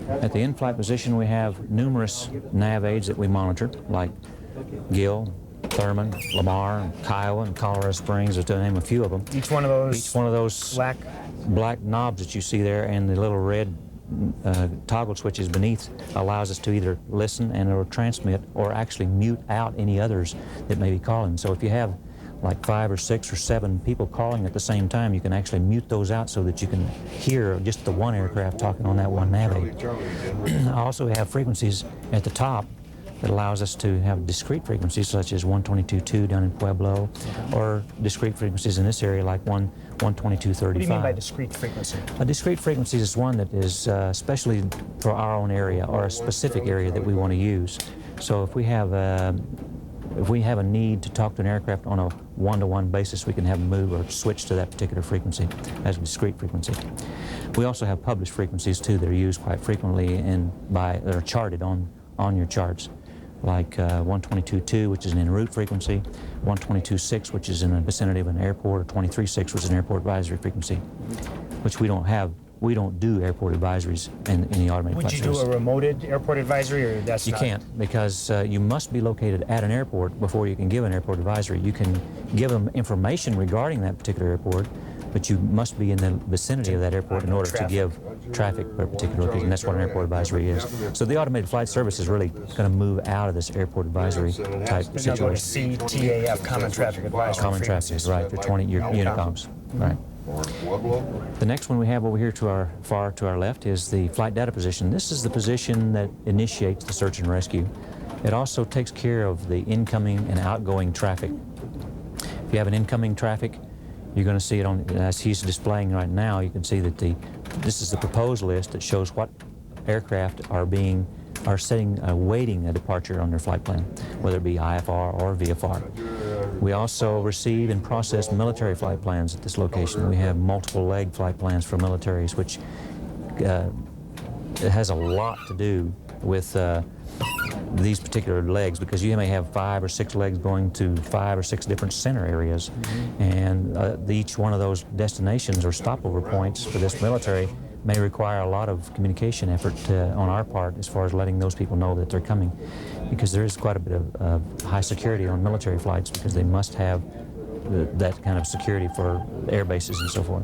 At the in-flight position, we have numerous navades that we monitor, like Gill, Thurman, Lamar, Kiowa, and Colorado Springs, to name a few of them. Each one of those black knobs that you see there and the little red toggle switches beneath allows us to either listen and or transmit or actually mute out any others that may be calling. So if you have like 5 or 6 or 7 people calling at the same time, you can actually mute those out so that you can hear just the one aircraft talking on that one nav aid. I also have frequencies at the top that allows us to have discrete frequencies such as 122.2 down in Pueblo, or discrete frequencies in this area like 122.35. What do you mean by discrete frequency? A discrete frequency is one that is especially for our own area or a specific area that we want to use. So if we have a need to talk to an aircraft on a one-to-one basis, we can have them move or switch to that particular frequency as a discrete frequency. We also have published frequencies too that are used quite frequently and that are charted on your charts, like 122.2, which is an en route frequency, 122.6, which is in the vicinity of an airport, or 23.6, which is an airport advisory frequency, which we don't have. We don't do airport advisories in the automated flight service. Would you do a remoted airport advisory, or that's You can't, because you must be located at an airport before you can give an airport advisory. You can give them information regarding that particular airport, but you must be in the vicinity of that airport in order to give traffic for a particular location. That's what an airport advisory is. So the automated flight service is really going to move out of this airport advisory type situation. CTAF, Common Traffic Advisory. Common traffic, right, your Unicoms, right. The next one we have over here to our left is the flight data position. This is the position that initiates the search and rescue. It also takes care of the incoming and outgoing traffic. If you have an incoming traffic, you're going to see it on, as he's displaying right now, you can see that this is the proposed list that shows what aircraft are awaiting a departure on their flight plan, whether it be IFR or VFR. We also receive and process military flight plans at this location. We have multiple leg flight plans for militaries, which it has a lot to do with these particular legs, because you may have 5 or 6 legs going to 5 or 6 different center areas, and each one of those destinations or stopover points for this military may require a lot of communication effort on our part as far as letting those people know that they're coming, because there is quite a bit of high security on military flights, because they must have that kind of security for air bases and so forth.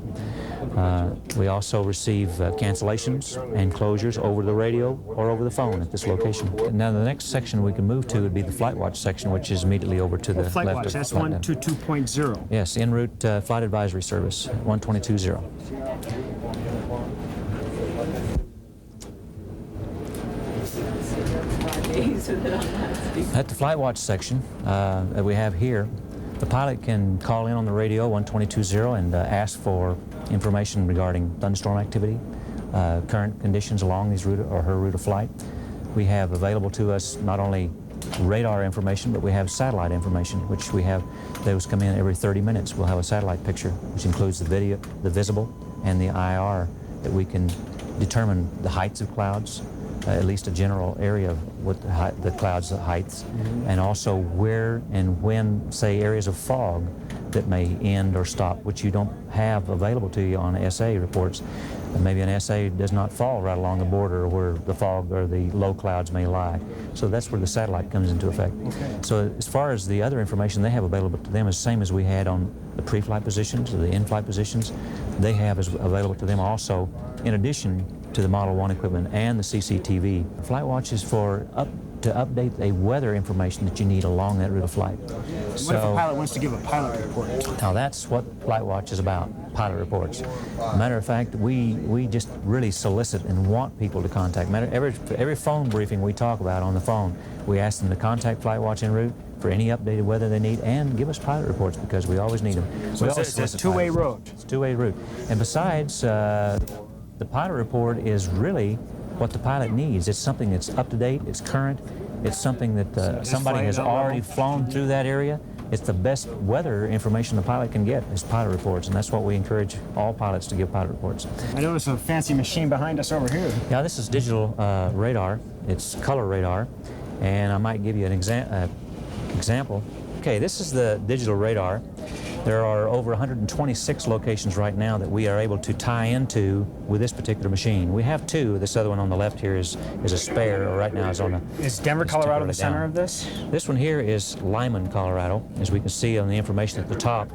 We also receive cancellations and closures over the radio or over the phone at this location. Now the next section we can move to would be the Flight Watch section, which is immediately over to the left. Flight Watch, that's 122.0. Yes, en route flight advisory service, 122.0. At the Flight Watch section that we have here, the pilot can call in on the radio 122.0 and ask for information regarding thunderstorm activity, current conditions along his route or her route of flight. We have available to us not only radar information, but we have satellite information, which we have. Those come in every 30 minutes. We'll have a satellite picture, which includes the video, the visible, and the IR, that we can determine the heights of clouds, at least a general area of what the clouds' heights, and also where and when, say, areas of fog that may end or stop, which you don't have available to you on SA reports. And maybe an SA does not fall right along the border where the fog or the low clouds may lie. So that's where the satellite comes into effect. Okay. So as far as the other information they have available to them is the same as we had on the pre-flight positions or the in-flight positions. They have is available to them also, in addition to the Model 1 equipment and the CCTV. Flight Watch is to update a weather information that you need along that route of flight. What if a pilot wants to give a pilot report? Now that's what Flight Watch is about, pilot reports. Matter of fact, we just really solicit and want people to contact. Every phone briefing we talk about on the phone, we ask them to contact Flight Watch en route for any updated weather they need and give us pilot reports, because we always need them. So it's a two-way route. It's a two-way route. And besides, the pilot report is really what the pilot needs. It's something that's up to date, it's current, it's something that somebody has already flown through that area. It's the best weather information the pilot can get is pilot reports, and that's what we encourage all pilots to give pilot reports. I notice a fancy machine behind us over here. Yeah, this is digital radar. It's color radar, and I might give you an example. Okay, this is the digital radar. There are over 126 locations right now that we are able to tie into with this particular machine. We have 2. This other one on the left here is a spare, or right now is on a... Is Denver, Colorado the center of this? This one here is Lyman, Colorado. As we can see on the information at the top,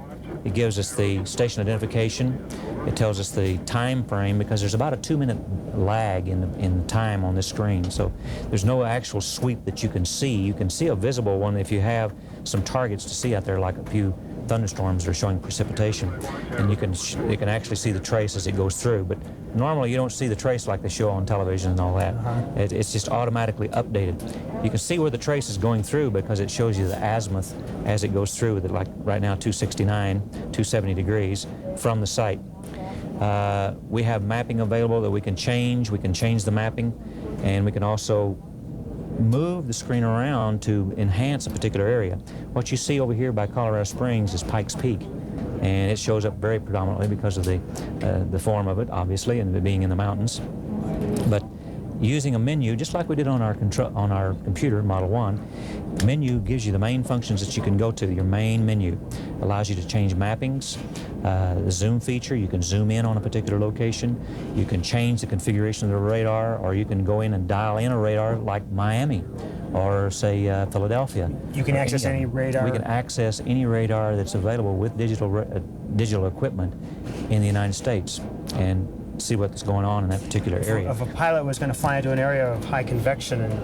It gives us the station identification. It tells us the time frame, because there's about a 2-minute lag in time on this screen. So there's no actual sweep that you can see. You can see a visible one if you have some targets to see out there, like a few thunderstorms that are showing precipitation, and you can actually see the trace as it goes through. But normally you don't see the trace like they show on television and all that. It's just automatically updated. You can see where the trace is going through because it shows you the azimuth as it goes through with it, like right now 269, 270 degrees from the site. We have mapping available that we can change. We can change the mapping, and we can also move the screen around to enhance a particular area. What you see over here by Colorado Springs is Pikes Peak, and it shows up very predominantly because of the form of it, obviously, and it being in the mountains. But using a menu, just like we did on our computer, Model 1, menu gives you the main functions that you can go to. Your main menu allows you to change mappings, the zoom feature. You can zoom in on a particular location. You can change the configuration of the radar, or you can go in and dial in a radar like Miami or, say, Philadelphia. You can access any radar? We can access any radar that's available with digital equipment in the United States and see what's going on in that particular area. If a pilot was going to fly into an area of high convection and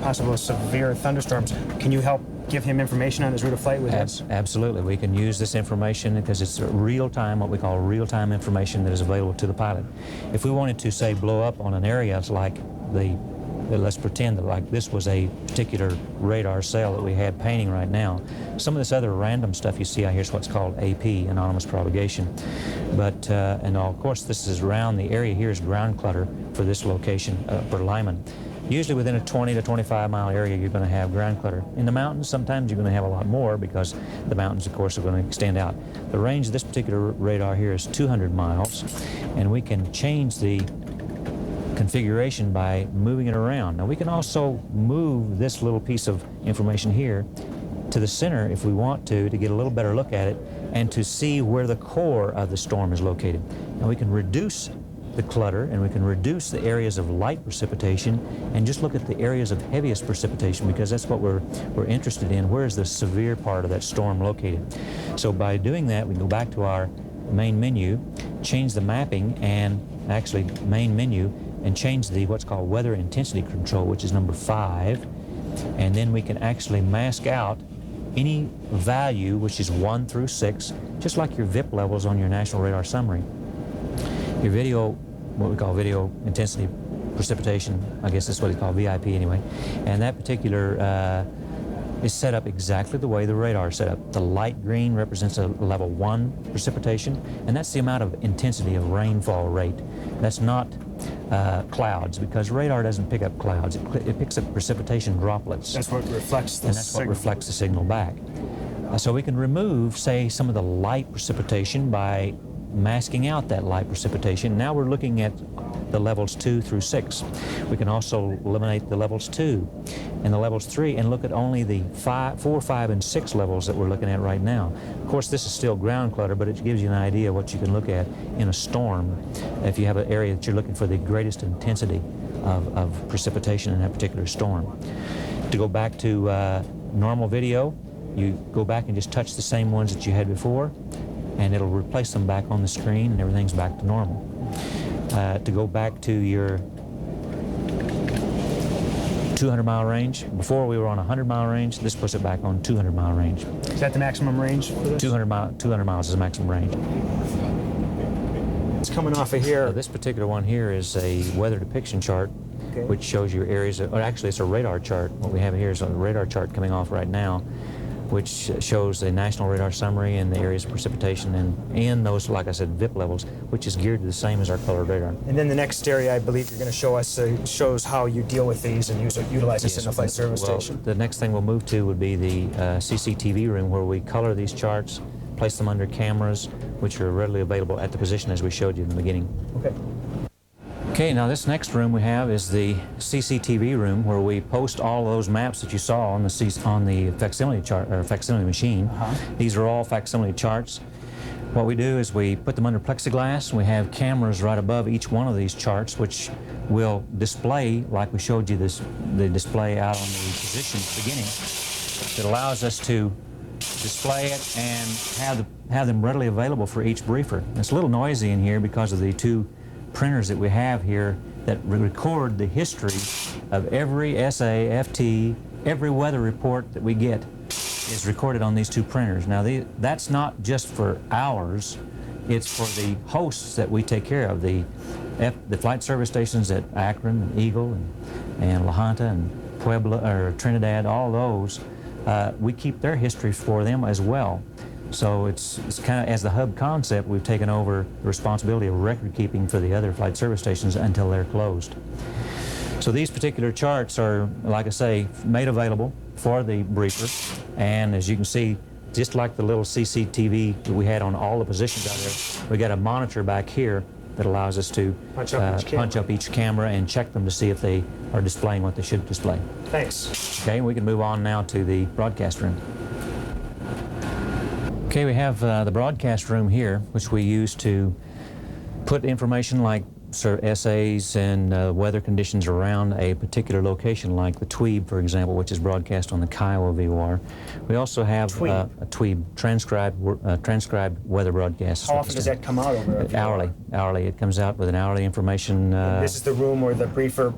possible severe thunderstorms, can you help give him information on his route of flight with this? Absolutely. We can use this information because it's real-time, what we call real-time information that is available to the pilot. If we wanted to, say, blow up on an area like let's pretend that like this was a particular radar cell that we had painting right now. Some of this other random stuff you see out here is what's called AP, anonymous propagation. But, and of course this is around the area here is ground clutter for this location, for Lyman. Usually within a 20 to 25 mile area you're going to have ground clutter. In the mountains sometimes you're going to have a lot more because the mountains of course are going to extend out. The range of this particular radar here is 200 miles, and we can change the configuration by moving it around. Now we can also move this little piece of information here to the center if we want to get a little better look at it and to see where the core of the storm is located. Now we can reduce the clutter and we can reduce the areas of light precipitation and just look at the areas of heaviest precipitation, because that's what we're interested in. Where is the severe part of that storm located? So by doing that we can go back to our main menu, change the mapping, and actually main menu, and change the what's called weather intensity control, which is number 5, and then we can actually mask out any value which is 1 through 6, just like your VIP levels on your National Radar Summary. Your video, what we call video intensity precipitation, I guess that's what they call VIP anyway, and that particular is set up exactly the way the radar is set up. The light green represents a level 1 precipitation, and that's the amount of intensity of rainfall rate. That's not clouds, because radar doesn't pick up clouds. It picks up precipitation droplets. That's what reflects the signal. And that's what reflects the signal back. So we can remove, say, some of the light precipitation by masking out that light precipitation. Now we're looking at the levels 2 through 6. We can also eliminate the levels 2 and the levels 3 and look at only the 4, 5, and 6 levels that we're looking at right now. Of course, this is still ground clutter, but it gives you an idea of what you can look at in a storm if you have an area that you're looking for the greatest intensity of precipitation in that particular storm. To go back to normal video, you go back and just touch the same ones that you had before, and it'll replace them back on the screen, and everything's back to normal. To go back to your 200-mile range, before we were on a 100-mile range, this puts it back on 200-mile range. Is that the maximum range for this? 200 miles is the maximum range. It's coming off of here. This particular one here is a weather depiction chart, okay, which shows you areas or actually it's a radar chart. What we have here is a radar chart coming off right now, which shows the National Radar Summary and the areas of precipitation and in those, like I said, VIP levels, which is geared to the same as our colored radar. And then the next area I believe you're going to show us shows how you deal with these and utilize this in a flight service station. The next thing we'll move to would be the CCTV room, where we color these charts, place them under cameras, which are readily available at the position as we showed you in the beginning. Okay. Okay, now this next room we have is the CCTV room, where we post all those maps that you saw on the facsimile chart or facsimile machine. These are all facsimile charts. What we do is we put them under plexiglass. We have cameras right above each one of these charts, which will display, like we showed you the display out on the position at the beginning. It allows us to display it, and have them readily available for each briefer. It's a little noisy in here because of the two printers that we have here that record the history of every SA, FT, every weather report that we get is recorded on these two printers. Now, that's not just for ours, it's for the hosts that we take care of, the flight service stations at Akron and Eagle and La Junta and Puebla, or Trinidad, all those. We keep their history for them as well. So it's kind of, as the hub concept, we've taken over the responsibility of record keeping for the other flight service stations until they're closed. So these particular charts are, like I say, made available for the briefer. And as you can see, just like the little CCTV that we had on all the positions out there, we got a monitor back here that allows us to punch up each camera and check them to see if they are displaying what they should display. Thanks. Okay, we can move on now to the broadcast room. Okay, we have the broadcast room here, which we use to put information like essays and weather conditions around a particular location, like the Tweeb, for example, which is broadcast on the Kiowa VOR. We also have a Tweeb transcribed weather broadcast. How often does that come out over a VOR? Hourly. It comes out with an hourly information. This is the room where the briefer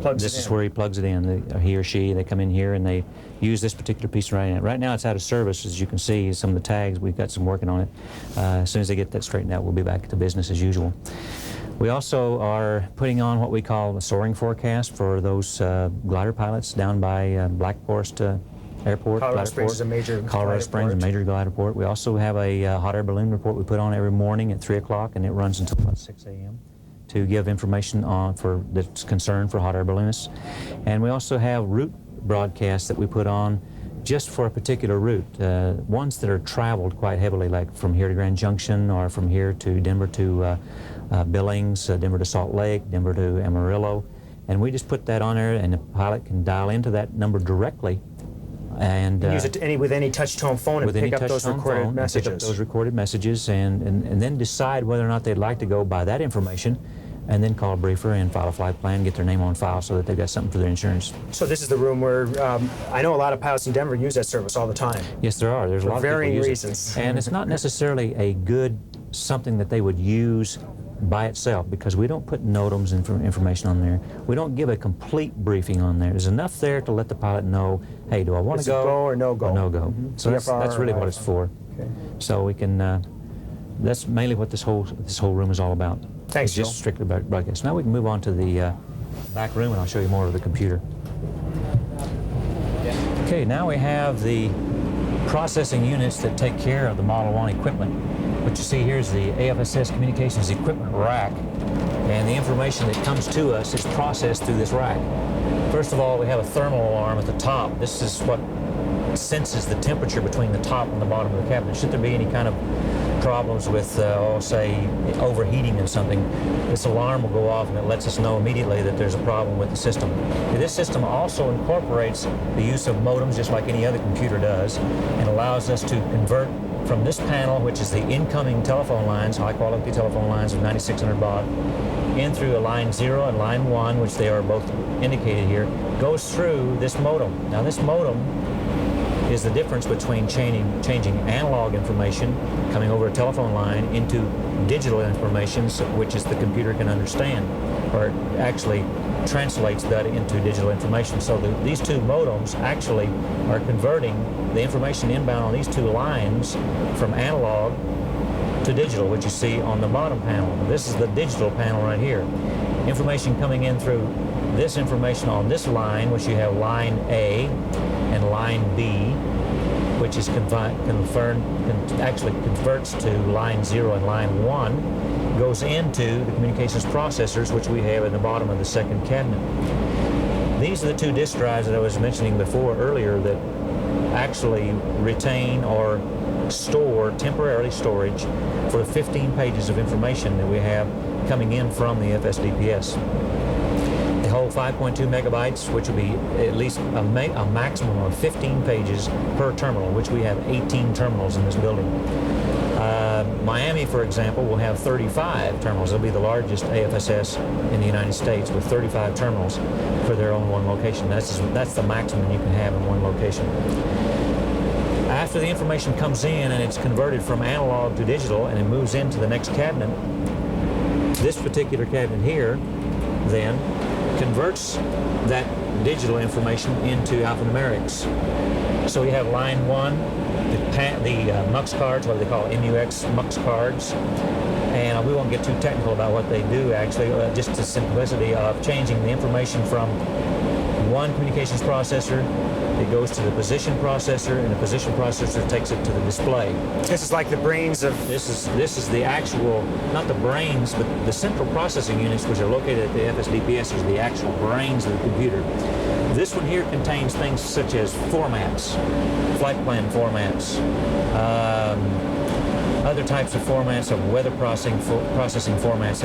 plugs it in. This is where he plugs it in. He or she, they come in here and they use this particular piece right now. Right now it's out of service, as you can see. Some of the tags, we've got some working on it. As soon as they get that straightened out, we'll be back to business as usual. We also are putting on what we call a soaring forecast for those glider pilots down by Black Forest Airport. Colorado Springs is a major Colorado Springs, a major glider port. We also have a hot air balloon report we put on every morning at 3 o'clock, and it runs until about 6 a.m. to give information on that's concerned for hot air balloonists. And we also have route broadcasts that we put on just for a particular route, ones that are traveled quite heavily, like from here to Grand Junction, or from here to Denver to Billings, Denver to Salt Lake, Denver to Amarillo. And we just put that on there, and the pilot can dial into that number directly. And use it with any touch-tone phone and pick up those recorded messages. Pick up those recorded messages and then decide whether or not they'd like to go by that information, and then call a briefer and file a flight plan, get their name on file so that they've got something for their insurance. So this is the room where I know a lot of pilots in Denver use that service all the time. Yes, there are. There's a lot of people varying use reasons. it. And it's not necessarily a good something that they would use by itself, because we don't put NOTAMs information on there. We don't give a complete briefing on there. There's enough there to let the pilot know, hey, do I want to go? Go or no go? Or no go. Mm-hmm. So that's really what it's for. Okay. So we can. That's mainly what this whole room is all about. Thanks, it's just strictly broadcast. Now we can move on to the back room, and I'll show you more of the computer. Okay, now we have the processing units that take care of the Model 1 equipment. What you see here is the AFSS Communications Equipment Rack, and the information that comes to us is processed through this rack. First of all, we have a thermal alarm at the top. This is what senses the temperature between the top and the bottom of the cabinet. Should there be any kind of problems with, say, overheating in something, this alarm will go off and it lets us know immediately that there's a problem with the system. This system also incorporates the use of modems, just like any other computer does, and allows us to convert from this panel, which is the incoming telephone lines, high-quality telephone lines of 9600 baud, in through a line 0 and line 1, which they are both indicated here, goes through this modem. Now this modem is the difference between changing analog information coming over a telephone line into digital information, which is the computer can understand, or it actually translates that into digital information. So these two modems actually are converting the information inbound on these two lines from analog to digital, which you see on the bottom panel. This is the digital panel right here. Information coming in through this information on this line, which you have line A and line B, which is actually converts to line 0 and line 1, goes into the communications processors, which we have at the bottom of the second cabinet. These are the two disk drives that I was mentioning before earlier that actually retain or store, temporary storage, for 15 pages of information that we have coming in from the FSDPS. The whole 5.2 megabytes, which will be at least a maximum of 15 pages per terminal, which we have 18 terminals in this building. Miami, for example, will have 35 terminals. They'll be the largest AFSS in the United States with 35 terminals for their own one location. That's the maximum you can have in one location. After the information comes in and it's converted from analog to digital and it moves into the next cabinet, this particular cabinet here then converts that digital information into alphanumerics. So we have line 1, the MUX cards, what they call MUX MUX cards, and we won't get too technical about what they do actually, just the simplicity of changing the information from one communications processor. It goes to the position processor, and the position processor takes it to the display. This is like the brains of... This is the actual, not the brains, but the central processing units, which are located at the FSDPS, is the actual brains of the computer. This one here contains things such as formats, flight plan formats, other types of formats of weather processing formats.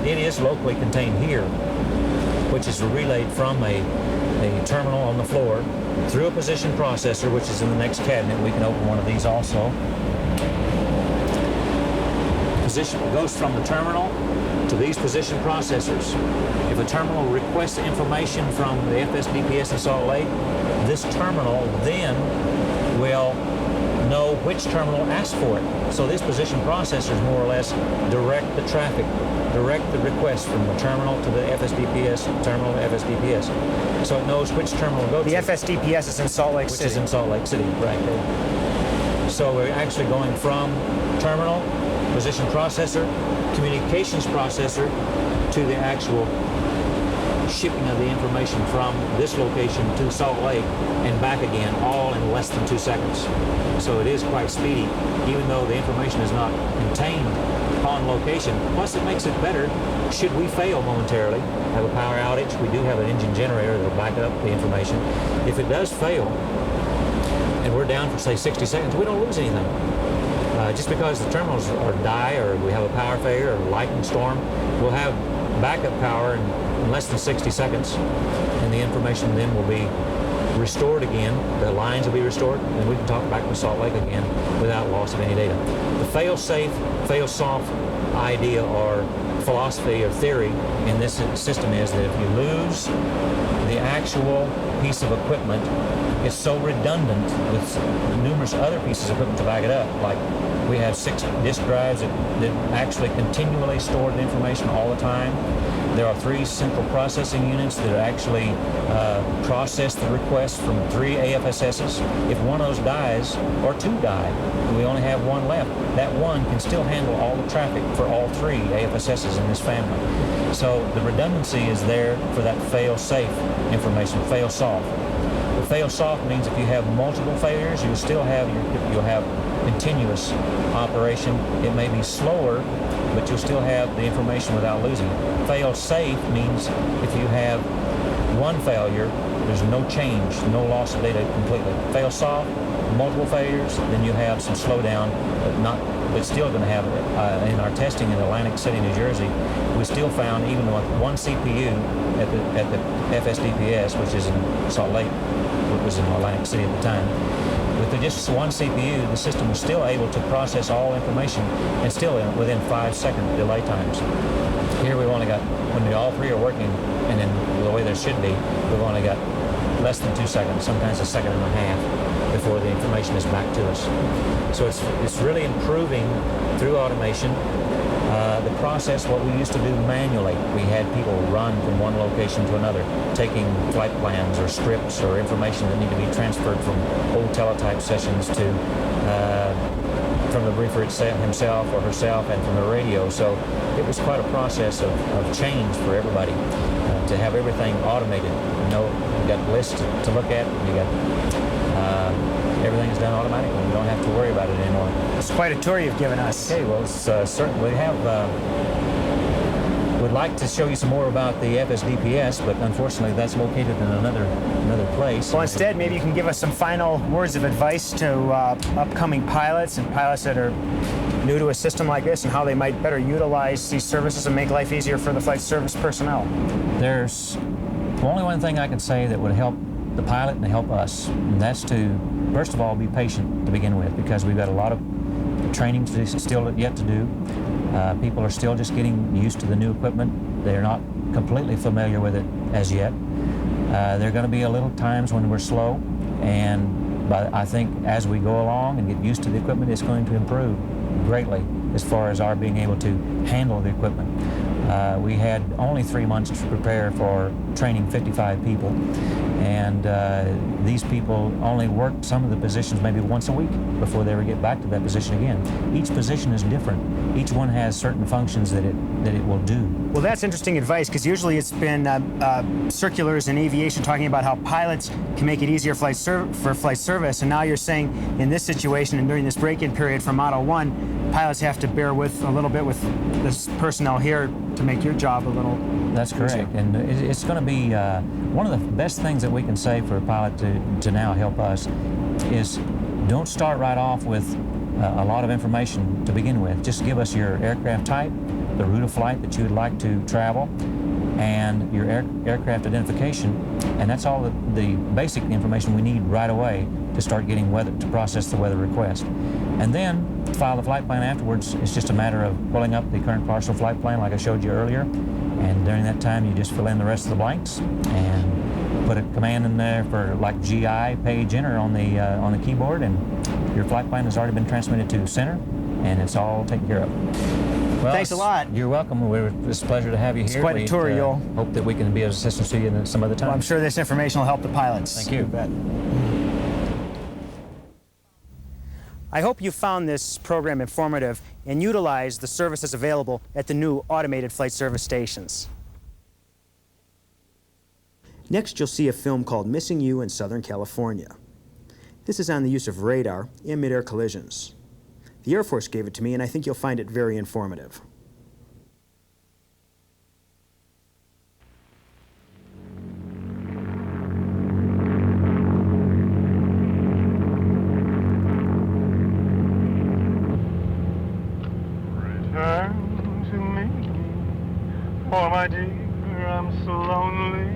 It is locally contained here, which is relayed from a terminal on the floor through a position processor, which is in the next cabinet. We can open one of these also. Position goes from the terminal to these position processors. If a terminal requests information from the FSDPS in Salt Lake, this terminal then will know which terminal asked for it. So these position processors more or less direct the traffic, direct the request from the terminal to the FSDPS, terminal to FSDPS. So it knows which terminal to go to. The FSDPS is in Salt Lake City. Which is in Salt Lake City, right there. So we're actually going from terminal, position processor, communications processor, to the actual shipping of the information from this location to Salt Lake and back again, all in less than 2 seconds. So it is quite speedy, even though the information is not contained on location. Plus it makes it better should we fail momentarily, have a power outage. We do have an engine generator that will back up the information. If it does fail and we're down for say 60 seconds, we don't lose anything. Just because the terminals die or we have a power failure or lightning storm, we'll have backup power in less than 60 seconds, and the information then will be restored again. The lines will be restored, and we can talk back to Salt Lake again without loss of any data. The fail-safe, fail-soft idea or philosophy or theory in this system is that if you lose the actual piece of equipment, it's so redundant with numerous other pieces of equipment to back it up. Like we have 6 disk drives that actually continually store the information all the time. There are 3 central processing units that actually process the request from 3 AFSSs. If one of those dies, or 2 die, and we only have 1 left, that one can still handle all the traffic for all 3 AFSSs in this family. So the redundancy is there for that fail-safe information, fail-soft. The fail-soft means if you have multiple failures, you'll still have you'll have continuous operation. It may be slower, but you'll still have the information without losing it. Fail-safe means if you have one failure, there's no change, no loss of data completely. Fail-soft, multiple failures, then you have some slowdown, but still going to have it. In our testing in Atlantic City, New Jersey, we still found even with one CPU at the FSDPS, which is in Salt Lake, which was in Atlantic City at the time, with just one CPU, the system was still able to process all information and still within 5-second delay times. Here we've only got, when all 3 are working, and then the way there should be, we've only got less than 2 seconds, sometimes 1.5 seconds before the information is back to us. So it's really improving through automation. The process, what we used to do manually, we had people run from one location to another, taking flight plans or scripts or information that need to be transferred from old teletype sessions to from the briefer himself or herself and from the radio. So it was quite a process of change for everybody to have everything automated. You know, you got lists to look at, you got everything is done automatically. You don't have to worry about it anymore. It's quite a tour you've given us. Okay, well, it's certainly we have. Would like to show you some more about the FSDPS, but unfortunately that's located in another place. Well, instead, maybe you can give us some final words of advice to upcoming pilots and pilots that are new to a system like this and how they might better utilize these services and make life easier for the flight service personnel. There's only one thing I can say that would help the pilot and help us, and that's to, first of all, be patient to begin with, because we've got a lot of training still yet to do. People are still just getting used to the new equipment. They're not completely familiar with it as yet. There are going to be a little times when we're slow, and But I think as we go along and get used to the equipment, it's going to improve greatly as far as our being able to handle the equipment. We had only 3 months to prepare for training 55 people, and these people only worked some of the positions maybe once a week before they would get back to that position again. Each position is different. Each one has certain functions that it will do. Well, that's interesting advice, because usually it's been circulars in aviation talking about how pilots can make it easier for flight service, and now you're saying in this situation and during this break-in period for Model 1, pilots have to bear with a little bit with this personnel here to make your job a little That's correct, easier. and it's going to be one of the best things that we can say for a pilot to now help us is don't start right off with a lot of information to begin with. Just give us your aircraft type, the route of flight that you would like to travel, and your aircraft identification, and that's all the basic information we need right away to start getting to process the weather request. And then file the flight plan afterwards. It's just a matter of pulling up the current partial flight plan like I showed you earlier, and during that time you just fill in the rest of the blanks and put a command in there for like GI page enter on the keyboard, and your flight plan has already been transmitted to center, and it's all taken care of. Well, Thanks a lot. You're welcome. It's a pleasure to have you here. It's quite a tour, Yul. Hope that we can be of assistance to you some other time. Well, I'm sure this information will help the pilots. Thank you. You bet. I hope you found this program informative and utilized the services available at the new automated flight service stations. Next, you'll see a film called Missing You in Southern California. This is on the use of radar in mid-air collisions. The Air Force gave it to me, and I think you'll find it very informative. Return to me, oh my dear, I'm so lonely.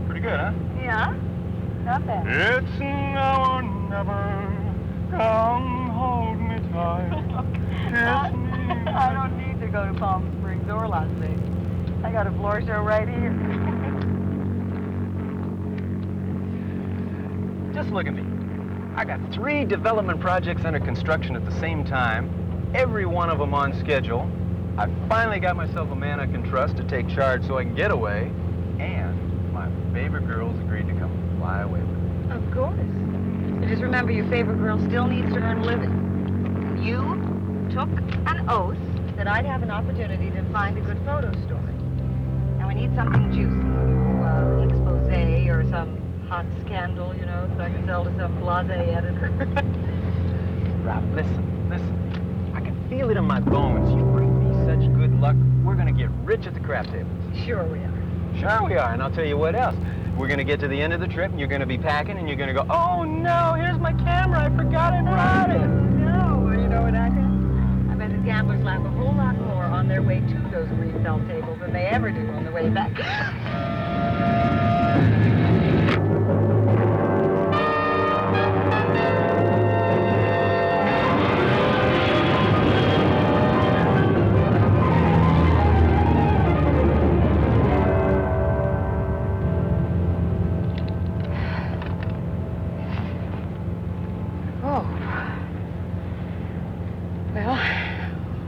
Pretty good, huh? Yeah, not bad. It's now or never. Come hold me tight. Kiss me. I don't need to go to Palm Springs or Las Vegas. I got a floor show right here. Just look at me. I got 3 development projects under construction at the same time, every one of them on schedule. I finally got myself a man I can trust to take charge so I can get away, and my favorite girl's agreed to come fly away with me. Of course. But just remember, your favorite girl still needs to earn a living. You took an oath that I'd have an opportunity to find a good photo story. And we need something juicy. An expose or some hot scandal, you know, so I can sell to some blasé editor. Rob, listen. I can feel it in my bones. You bring me such good luck. We're gonna get rich at the crap table. Sure we are. Sure we are, and I'll tell you what else. We're gonna get to the end of the trip, and you're gonna be packing, and you're gonna go, oh no, here's my camera, I forgot I brought it. No, well, you know what I bet? I bet the gamblers laugh a whole lot more on their way to those green felt tables than they ever do on the way back.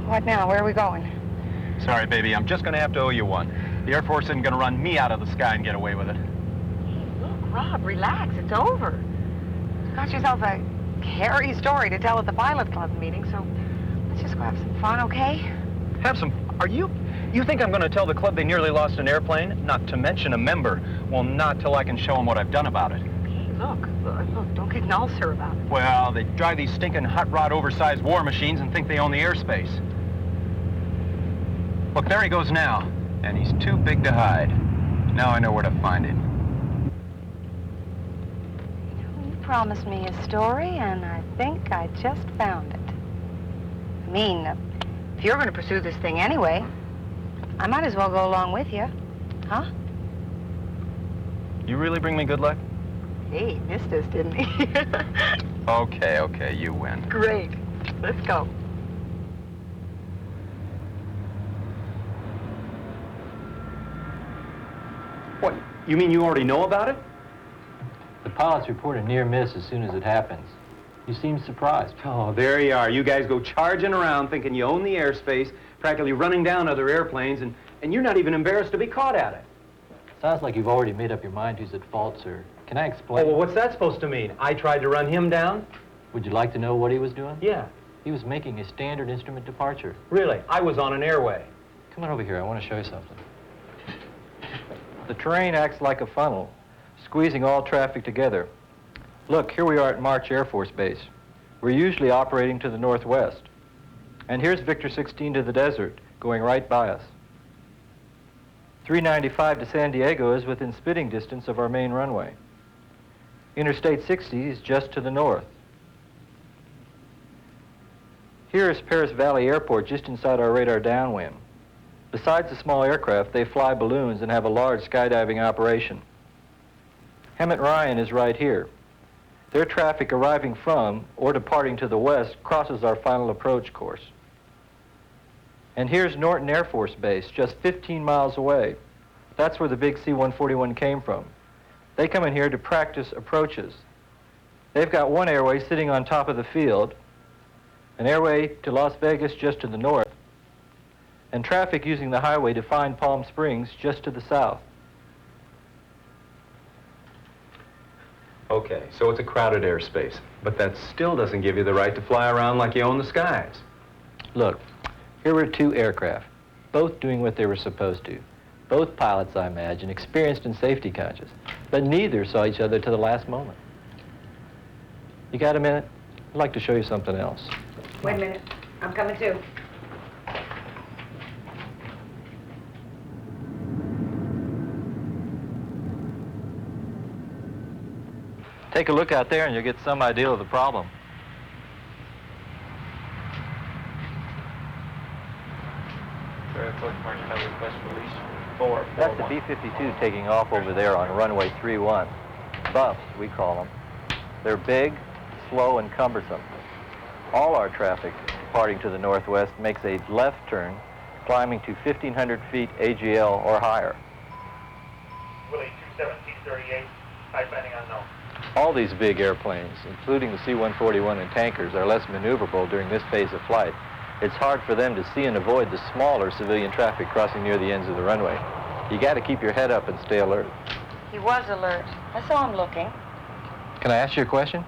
What now? Where are we going? Sorry, baby, I'm just gonna have to owe you one. The Air Force isn't gonna run me out of the sky and get away with it. Hey, look, Rob, relax. It's over. You got yourself a hairy story to tell at the pilot club meeting, so let's just go have some fun, okay? Have some... You think I'm gonna tell the club they nearly lost an airplane? Not to mention a member. Well, not till I can show them what I've done about it. Hey, look, don't get an ulcer about it. Well, they drive these stinking hot rod oversized war machines and think they own the airspace. Look, there he goes now, and he's too big to hide. Now I know where to find him. You promised me a story, and I think I just found it. I mean, if you're going to pursue this thing anyway, I might as well go along with you, huh? You really bring me good luck? Hey, he missed us, didn't he? Okay, you win. Great. Let's go. What, you mean you already know about it? The pilots report a near miss as soon as it happens. You seem surprised. Oh, there you are. You guys go charging around thinking you own the airspace, practically running down other airplanes, and you're not even embarrassed to be caught at it. Sounds like you've already made up your mind who's at fault, sir. Can I explain? Oh, well, what's that supposed to mean? I tried to run him down? Would you like to know what he was doing? Yeah. He was making a standard instrument departure. Really? I was on an airway. Come on over here. I want to show you something. The terrain acts like a funnel, squeezing all traffic together. Look, here we are at March Air Force Base. We're usually operating to the northwest. And here's Victor 16 to the desert, going right by us. 395 to San Diego is within spitting distance of our main runway. Interstate 60 is just to the north. Here is Paris Valley Airport, just inside our radar downwind. Besides the small aircraft, they fly balloons and have a large skydiving operation. Hemet Ryan is right here. Their traffic arriving from or departing to the west crosses our final approach course. And here's Norton Air Force Base, just 15 miles away. That's where the big C-141 came from. They come in here to practice approaches. They've got one airway sitting on top of the field, an airway to Las Vegas just to the north, and traffic using the highway to find Palm Springs just to the south. Okay, so it's a crowded airspace, but that still doesn't give you the right to fly around like you own the skies. Look, here were two aircraft, both doing what they were supposed to. Both pilots, I imagine, experienced and safety conscious, but neither saw each other to the last moment. You got a minute? I'd like to show you something else. Wait a minute. I'm coming too. Take a look out there and you'll get some idea of the problem. That's the B-52 taking off over there on runway 31. Buffs, we call them. They're big, slow, and cumbersome. All our traffic departing to the northwest makes a left turn, climbing to 1,500 feet AGL or higher. Willie 21738, type ending unknown. All these big airplanes, including the C-141 and tankers, are less maneuverable during this phase of flight. It's hard for them to see and avoid the smaller civilian traffic crossing near the ends of the runway. You got to keep your head up and stay alert. He was alert. I saw him looking. Can I ask you a question?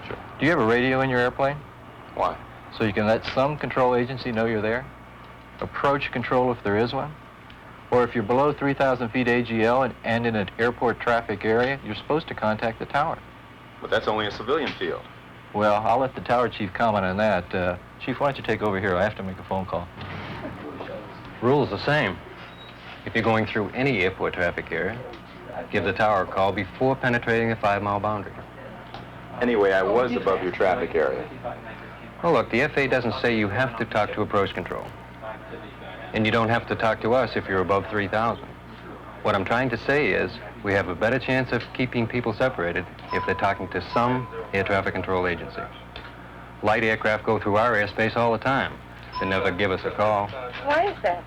Sure. Do you have a radio in your airplane? Why? So you can let some control agency know you're there? Approach control if there is one? Or if you're below 3,000 feet AGL and in an airport traffic area, you're supposed to contact the tower. But that's only a civilian field. Well, I'll let the tower chief comment on that. Chief, why don't you take over here? I have to make a phone call. Rule's the same. If you're going through any airport traffic area, give the tower a call before penetrating the 5-mile boundary. Anyway, I was above your traffic area. Well, look, the FAA doesn't say you have to talk to approach control. And you don't have to talk to us if you're above 3,000. What I'm trying to say is we have a better chance of keeping people separated if they're talking to some air traffic control agency. Light aircraft go through our airspace all the time. They never give us a call. Why is that?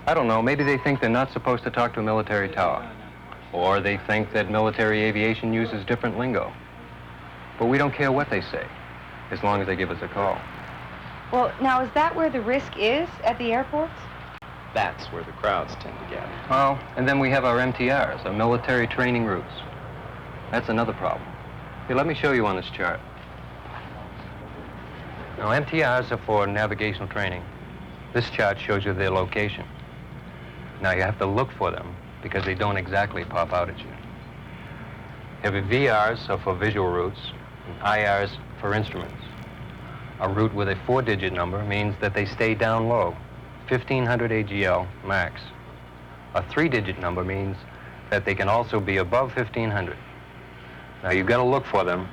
I don't know, maybe they think they're not supposed to talk to a military tower. Or they think that military aviation uses different lingo. But we don't care what they say, as long as they give us a call. Well, now, is that where the risk is, at the airports? That's where the crowds tend to gather. Well, and then we have our MTRs, our military training routes. That's another problem. Here, let me show you on this chart. Now, MTRs are for navigational training. This chart shows you their location. Now, you have to look for them because they don't exactly pop out at you. Heavy VRs are for visual routes, and IRs for instruments. A route with a 4-digit number means that they stay down low, 1,500 AGL max. A 3-digit number means that they can also be above 1,500. Now, you've got to look for them,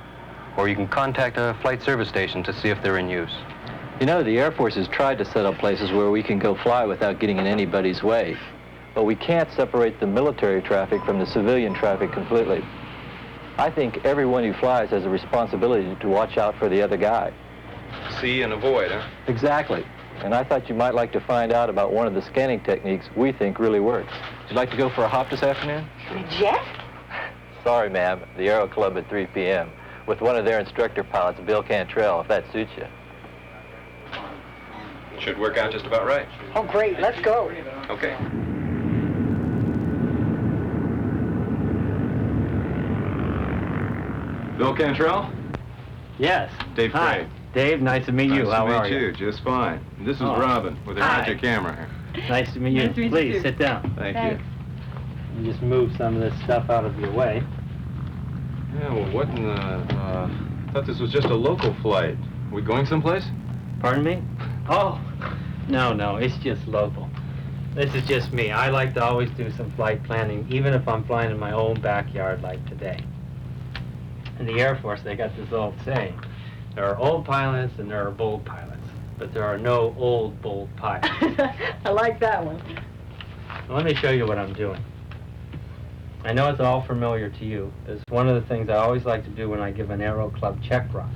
or you can contact a flight service station to see if they're in use. You know, the Air Force has tried to set up places where we can go fly without getting in anybody's way. But we can't separate the military traffic from the civilian traffic completely. I think everyone who flies has a responsibility to watch out for the other guy. See and avoid, huh? Exactly. And I thought you might like to find out about one of the scanning techniques we think really works. Would you like to go for a hop this afternoon? Jet? Sorry, ma'am. The Aero Club at 3 p.m. with one of their instructor pilots, Bill Cantrell, if that suits you. Should work out just about right. Oh, great. Let's go. Okay. Bill Cantrell? Yes. Dave Hi. Craig. Dave, nice to meet you. How Nice are to meet you? you. Just fine. And this is Oh. Robin with her Hi. magic camera. Nice to meet you. Nice to meet you Please too. sit down. Thank Thanks. You just move some of this stuff out of your way. you. Yeah, well, what in the... I thought this was just a local flight. We going someplace? Pardon me? Oh, no, it's just local. This is just me. I like to always do some flight planning, even if I'm flying in my own backyard like today. In the Air Force, they got this old saying, there are old pilots and there are bold pilots, but there are no old, bold pilots. I like that one. Now, let me show you what I'm doing. I know it's all familiar to you. It's one of the things I always like to do when I give an Aero Club check ride.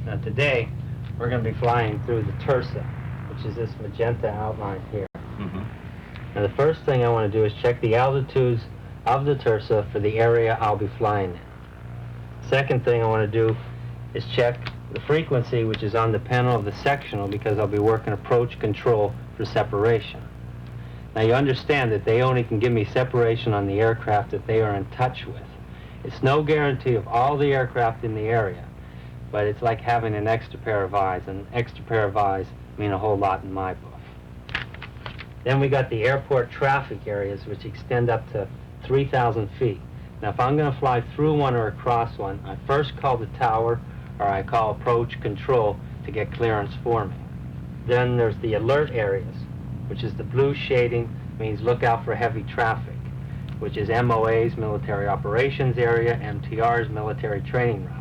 Now today, we're going to be flying through the Tersa, which is this magenta outline here. Mm-hmm. Now the first thing I want to do is check the altitudes of the Tersa for the area I'll be flying in. Second thing I want to do is check the frequency, which is on the panel of the sectional, because I'll be working approach control for separation. Now you understand that they only can give me separation on the aircraft that they are in touch with. It's no guarantee of all the aircraft in the area, but it's like having an extra pair of eyes, and an extra pair of eyes mean a whole lot in my book. Then we got the airport traffic areas, which extend up to 3,000 feet. Now if I'm going to fly through one or across one, I first call the tower, or I call approach control to get clearance for me. Then there's the alert areas, which is the blue shading, means look out for heavy traffic, which is MOA's, military operations area, MTR's, military training routes.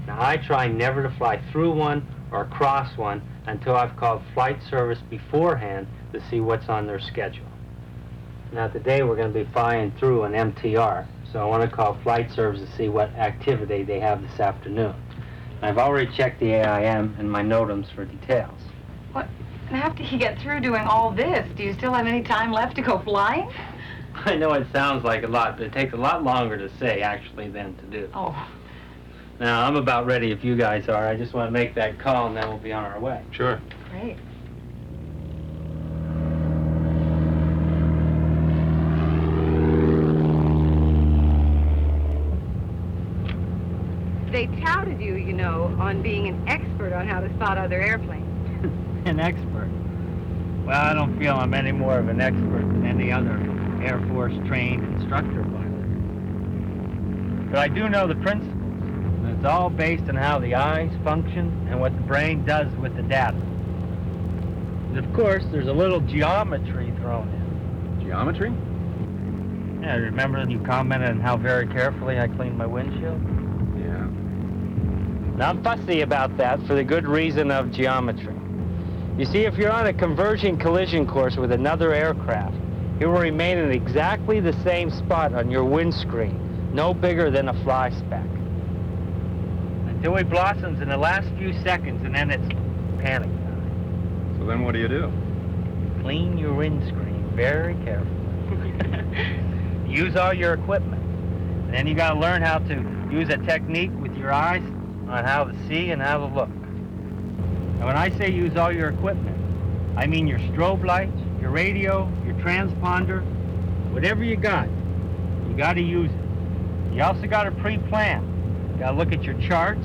Now I try never to fly through one or across one until I've called flight service beforehand to see what's on their schedule. Now today we're going to be flying through an MTR, so I want to call flight service to see what activity they have this afternoon. And I've already checked the AIM and my NOTAMs for details. What? And after you get through doing all this, do you still have any time left to go flying? I know it sounds like a lot, but it takes a lot longer to say actually than to do. Oh, Now I'm about ready if you guys are. I just want to make that call and then we'll be on our way. Sure. great. They touted you, you know, on being an expert on how to spot other airplanes. An expert? Well, I don't feel I'm any more of an expert than any other Air Force trained instructor pilot. But I do know the principles. And it's all based on how the eyes function and what the brain does with the data. And of course, there's a little geometry thrown in. Geometry? Yeah, remember you commented on how very carefully I cleaned my windshield? Yeah. Now, I'm fussy about that for the good reason of geometry. You see, if you're on a converging collision course with another aircraft, it will remain in exactly the same spot on your windscreen, no bigger than a fly speck. Until it blossoms in the last few seconds, and then it's panic time. So then what do you do? Clean your windscreen very carefully. Use all your equipment. And then you gotta learn how to use a technique with your eyes on how to see and how to look. And when I say use all your equipment, I mean your strobe lights, your radio, your transponder, whatever you got to use it. You also got to pre-plan. You got to look at your charts,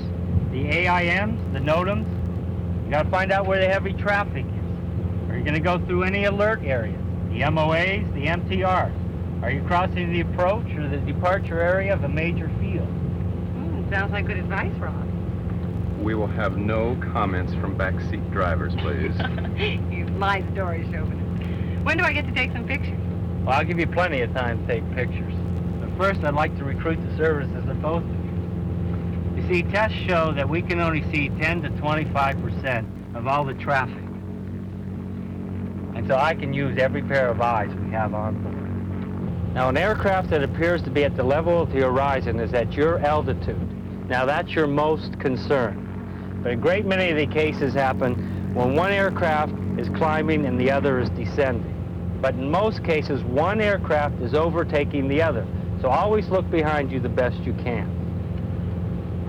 the AIMs, the NOTAMs. You got to find out where the heavy traffic is. Are you going to go through any alert areas? The MOAs, the MTRs? Are you crossing the approach or the departure area of a major field? Sounds like good advice, Rob. We will have no comments from backseat drivers, please. He's my story chauvinist. When do I get to take some pictures? Well, I'll give you plenty of time to take pictures. But first, I'd like to recruit the services of both of you. You see, tests show that we can only see 10 to 25% of all the traffic. And so I can use every pair of eyes we have on board. Now, an aircraft that appears to be at the level of the horizon is at your altitude. Now, that's your most concern. But a great many of the cases happen when one aircraft is climbing and the other is descending. But in most cases, one aircraft is overtaking the other. So always look behind you the best you can.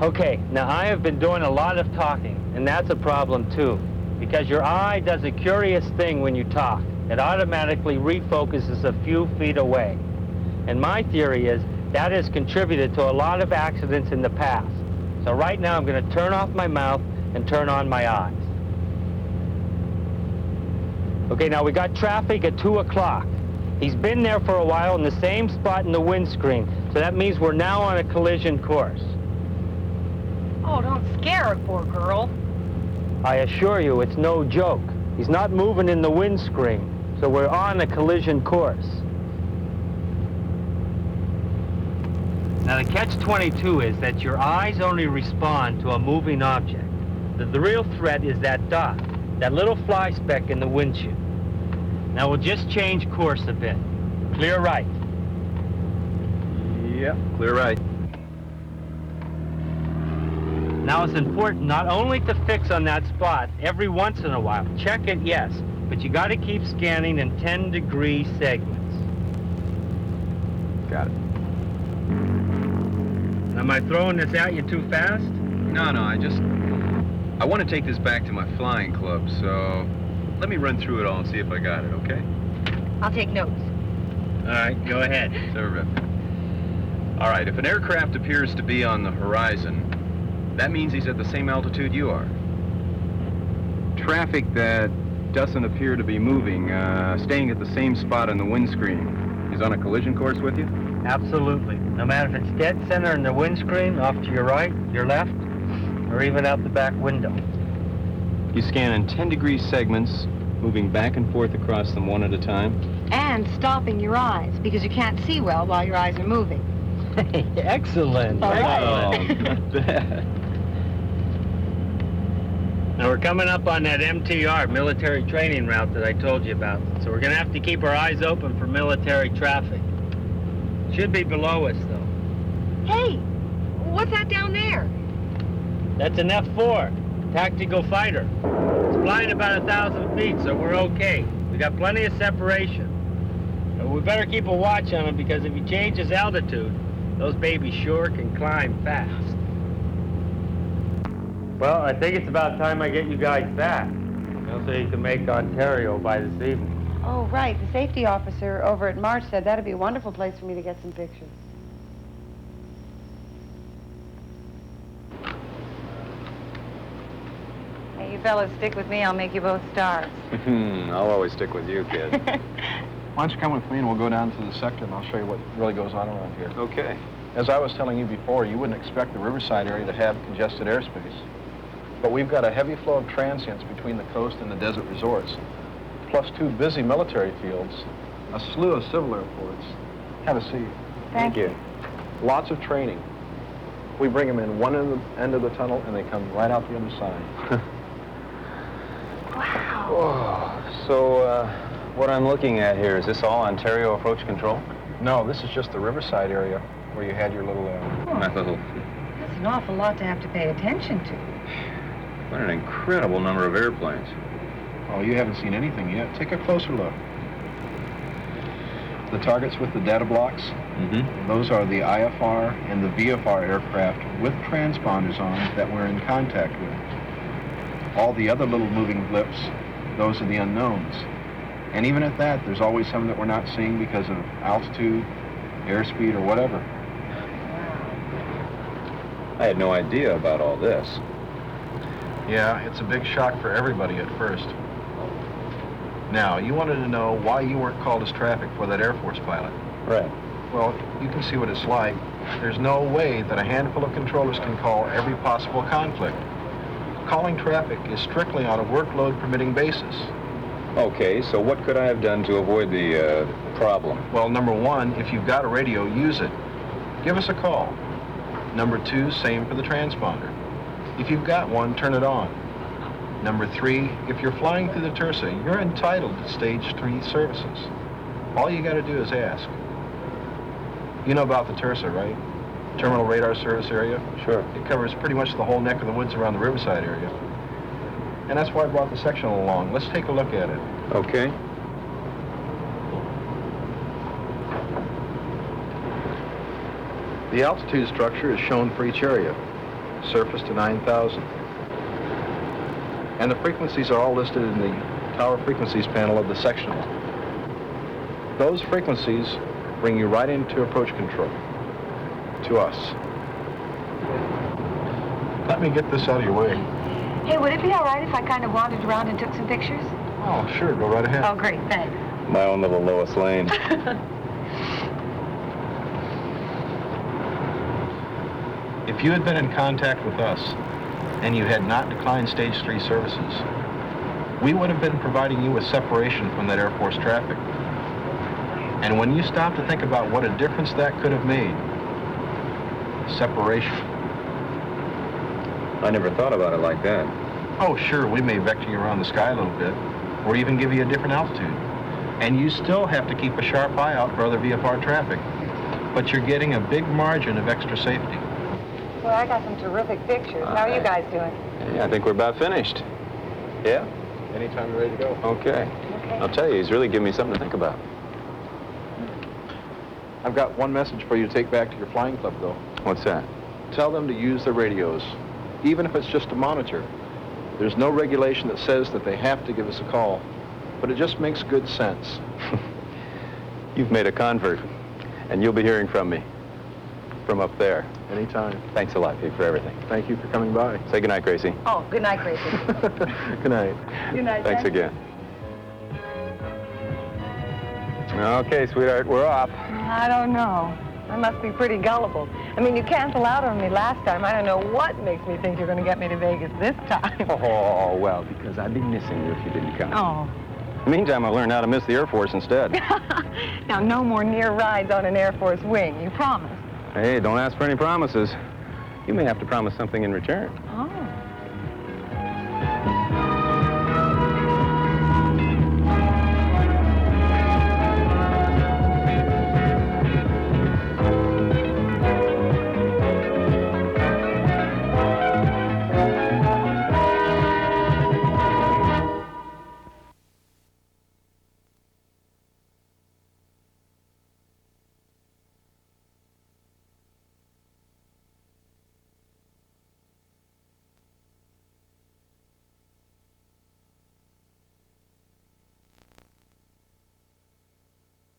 Okay, now I have been doing a lot of talking, and that's a problem too, because your eye does a curious thing when you talk. It automatically refocuses a few feet away. And my theory is that has contributed to a lot of accidents in the past. So right now I'm going to turn off my mouth and turn on my eyes. Okay, now we got traffic at 2 o'clock. He's been there for a while in the same spot in the windscreen, so that means we're now on a collision course. Oh, don't scare her, poor girl. I assure you, it's no joke. He's not moving in the windscreen, so we're on a collision course. Now, the catch-22 is that your eyes only respond to a moving object. The real threat is that dot, that little fly speck in the windshield. Now, we'll just change course a bit. Clear right. Yep, clear right. Now, it's important not only to fix on that spot every once in a while. Check it, yes, but you got to keep scanning in 10-degree segments. Got it. Am I throwing this at you too fast? No, I want to take this back to my flying club, so let me run through it all and see if I got it, okay? I'll take notes. All right, go ahead. Terrific. All right, if an aircraft appears to be on the horizon, that means he's at the same altitude you are. Traffic that doesn't appear to be moving, staying at the same spot on the windscreen, is on a collision course with you? Absolutely. No matter if it's dead center in the windscreen, off to your right, your left, or even out the back window. You scan in 10-degree segments, moving back and forth across them one at a time. And stopping your eyes, because you can't see well while your eyes are moving. Excellent. All right. Oh, not bad. Now we're coming up on that MTR, military training route that I told you about. So we're going to have to keep our eyes open for military traffic. Should be below us, though. Hey, what's that down there? That's an F-4, tactical fighter. It's flying about 1,000 feet, so we're okay. We got plenty of separation. But we better keep a watch on him, because if he changes altitude, those babies sure can climb fast. Well, I think it's about time I get you guys back, so you can make Ontario by this evening. Oh, right. The safety officer over at March said that'd be a wonderful place for me to get some pictures. Hey, you fellas stick with me, I'll make you both stars. I'll always stick with you, kid. Why don't you come with me and we'll go down to the sector and I'll show you what really goes on around here. Okay. As I was telling you before, you wouldn't expect the Riverside area to have congested airspace. But we've got a heavy flow of transients between the coast and the desert resorts, plus 2 busy military fields, a slew of civil airports. Have a seat. Thank you. Lots of training. We bring them in one end of the tunnel and they come right out the other side. Wow. Oh, so, what I'm looking at here, is this all Ontario approach control? No, this is just the Riverside area where you had your little... My little... That's an awful lot to have to pay attention to. What an incredible number of airplanes. Oh, you haven't seen anything yet. Take a closer look. The targets with the data blocks, those are the IFR and the VFR aircraft with transponders on that we're in contact with. All the other little moving blips, those are the unknowns. And even at that, there's always some that we're not seeing because of altitude, airspeed, or whatever. I had no idea about all this. Yeah, it's a big shock for everybody at first. Now, you wanted to know why you weren't called as traffic for that Air Force pilot. Right. Well, you can see what it's like. There's no way that a handful of controllers can call every possible conflict. Calling traffic is strictly on a workload permitting basis. Okay, so what could I have done to avoid the problem? Well, number 1, if you've got a radio, use it. Give us a call. Number 2, same for the transponder. If you've got one, turn it on. Number 3, if you're flying through the Tersa, you're entitled to Stage 3 services. All you got to do is ask. You know about the Tersa, right? Terminal Radar Service Area? Sure. It covers pretty much the whole neck of the woods around the Riverside area. And that's why I brought the sectional along. Let's take a look at it. Okay. The altitude structure is shown for each area, surface to 9,000. And the frequencies are all listed in the tower frequencies panel of the sectional. Those frequencies bring you right into approach control, to us. Let me get this out of your way. Hey, would it be all right if I kind of wandered around and took some pictures? Oh, sure, go right ahead. Oh, great, thanks. My own little Lois Lane. If you had been in contact with us and you had not declined stage 3 services, we would have been providing you with separation from that Air Force traffic. And when you stop to think about what a difference that could have made, separation. I never thought about it like that. Oh, sure, we may vector you around the sky a little bit, or even give you a different altitude. And you still have to keep a sharp eye out for other VFR traffic. But you're getting a big margin of extra safety. Well, I got some terrific pictures. How are you guys doing? Yeah, I think we're about finished. Yeah? Anytime you're ready to go. Okay. Okay. I'll tell you, he's really giving me something to think about. I've got one message for you to take back to your flying club, though. What's that? Tell them to use their radios, even if it's just a monitor. There's no regulation that says that they have to give us a call, but it just makes good sense. You've made a convert, and you'll be hearing from me. From up there. Anytime. Thanks a lot, Pete, for everything. Thank you for coming by. Say goodnight, Gracie. Oh, good night, Gracie. Good night. Good night, Thanks Jen. again. Okay, sweetheart, we're off. I don't know. I must be pretty gullible. I mean, you canceled out on me last time. I don't know what makes me think you're going to get me to Vegas this time. Oh, well, because I'd be missing you if you didn't come. Oh. Meantime, I learned how to miss the Air Force instead. Now, no more near rides on an Air Force wing. You promise? Hey, don't ask for any promises. You may have to promise something in return. Oh.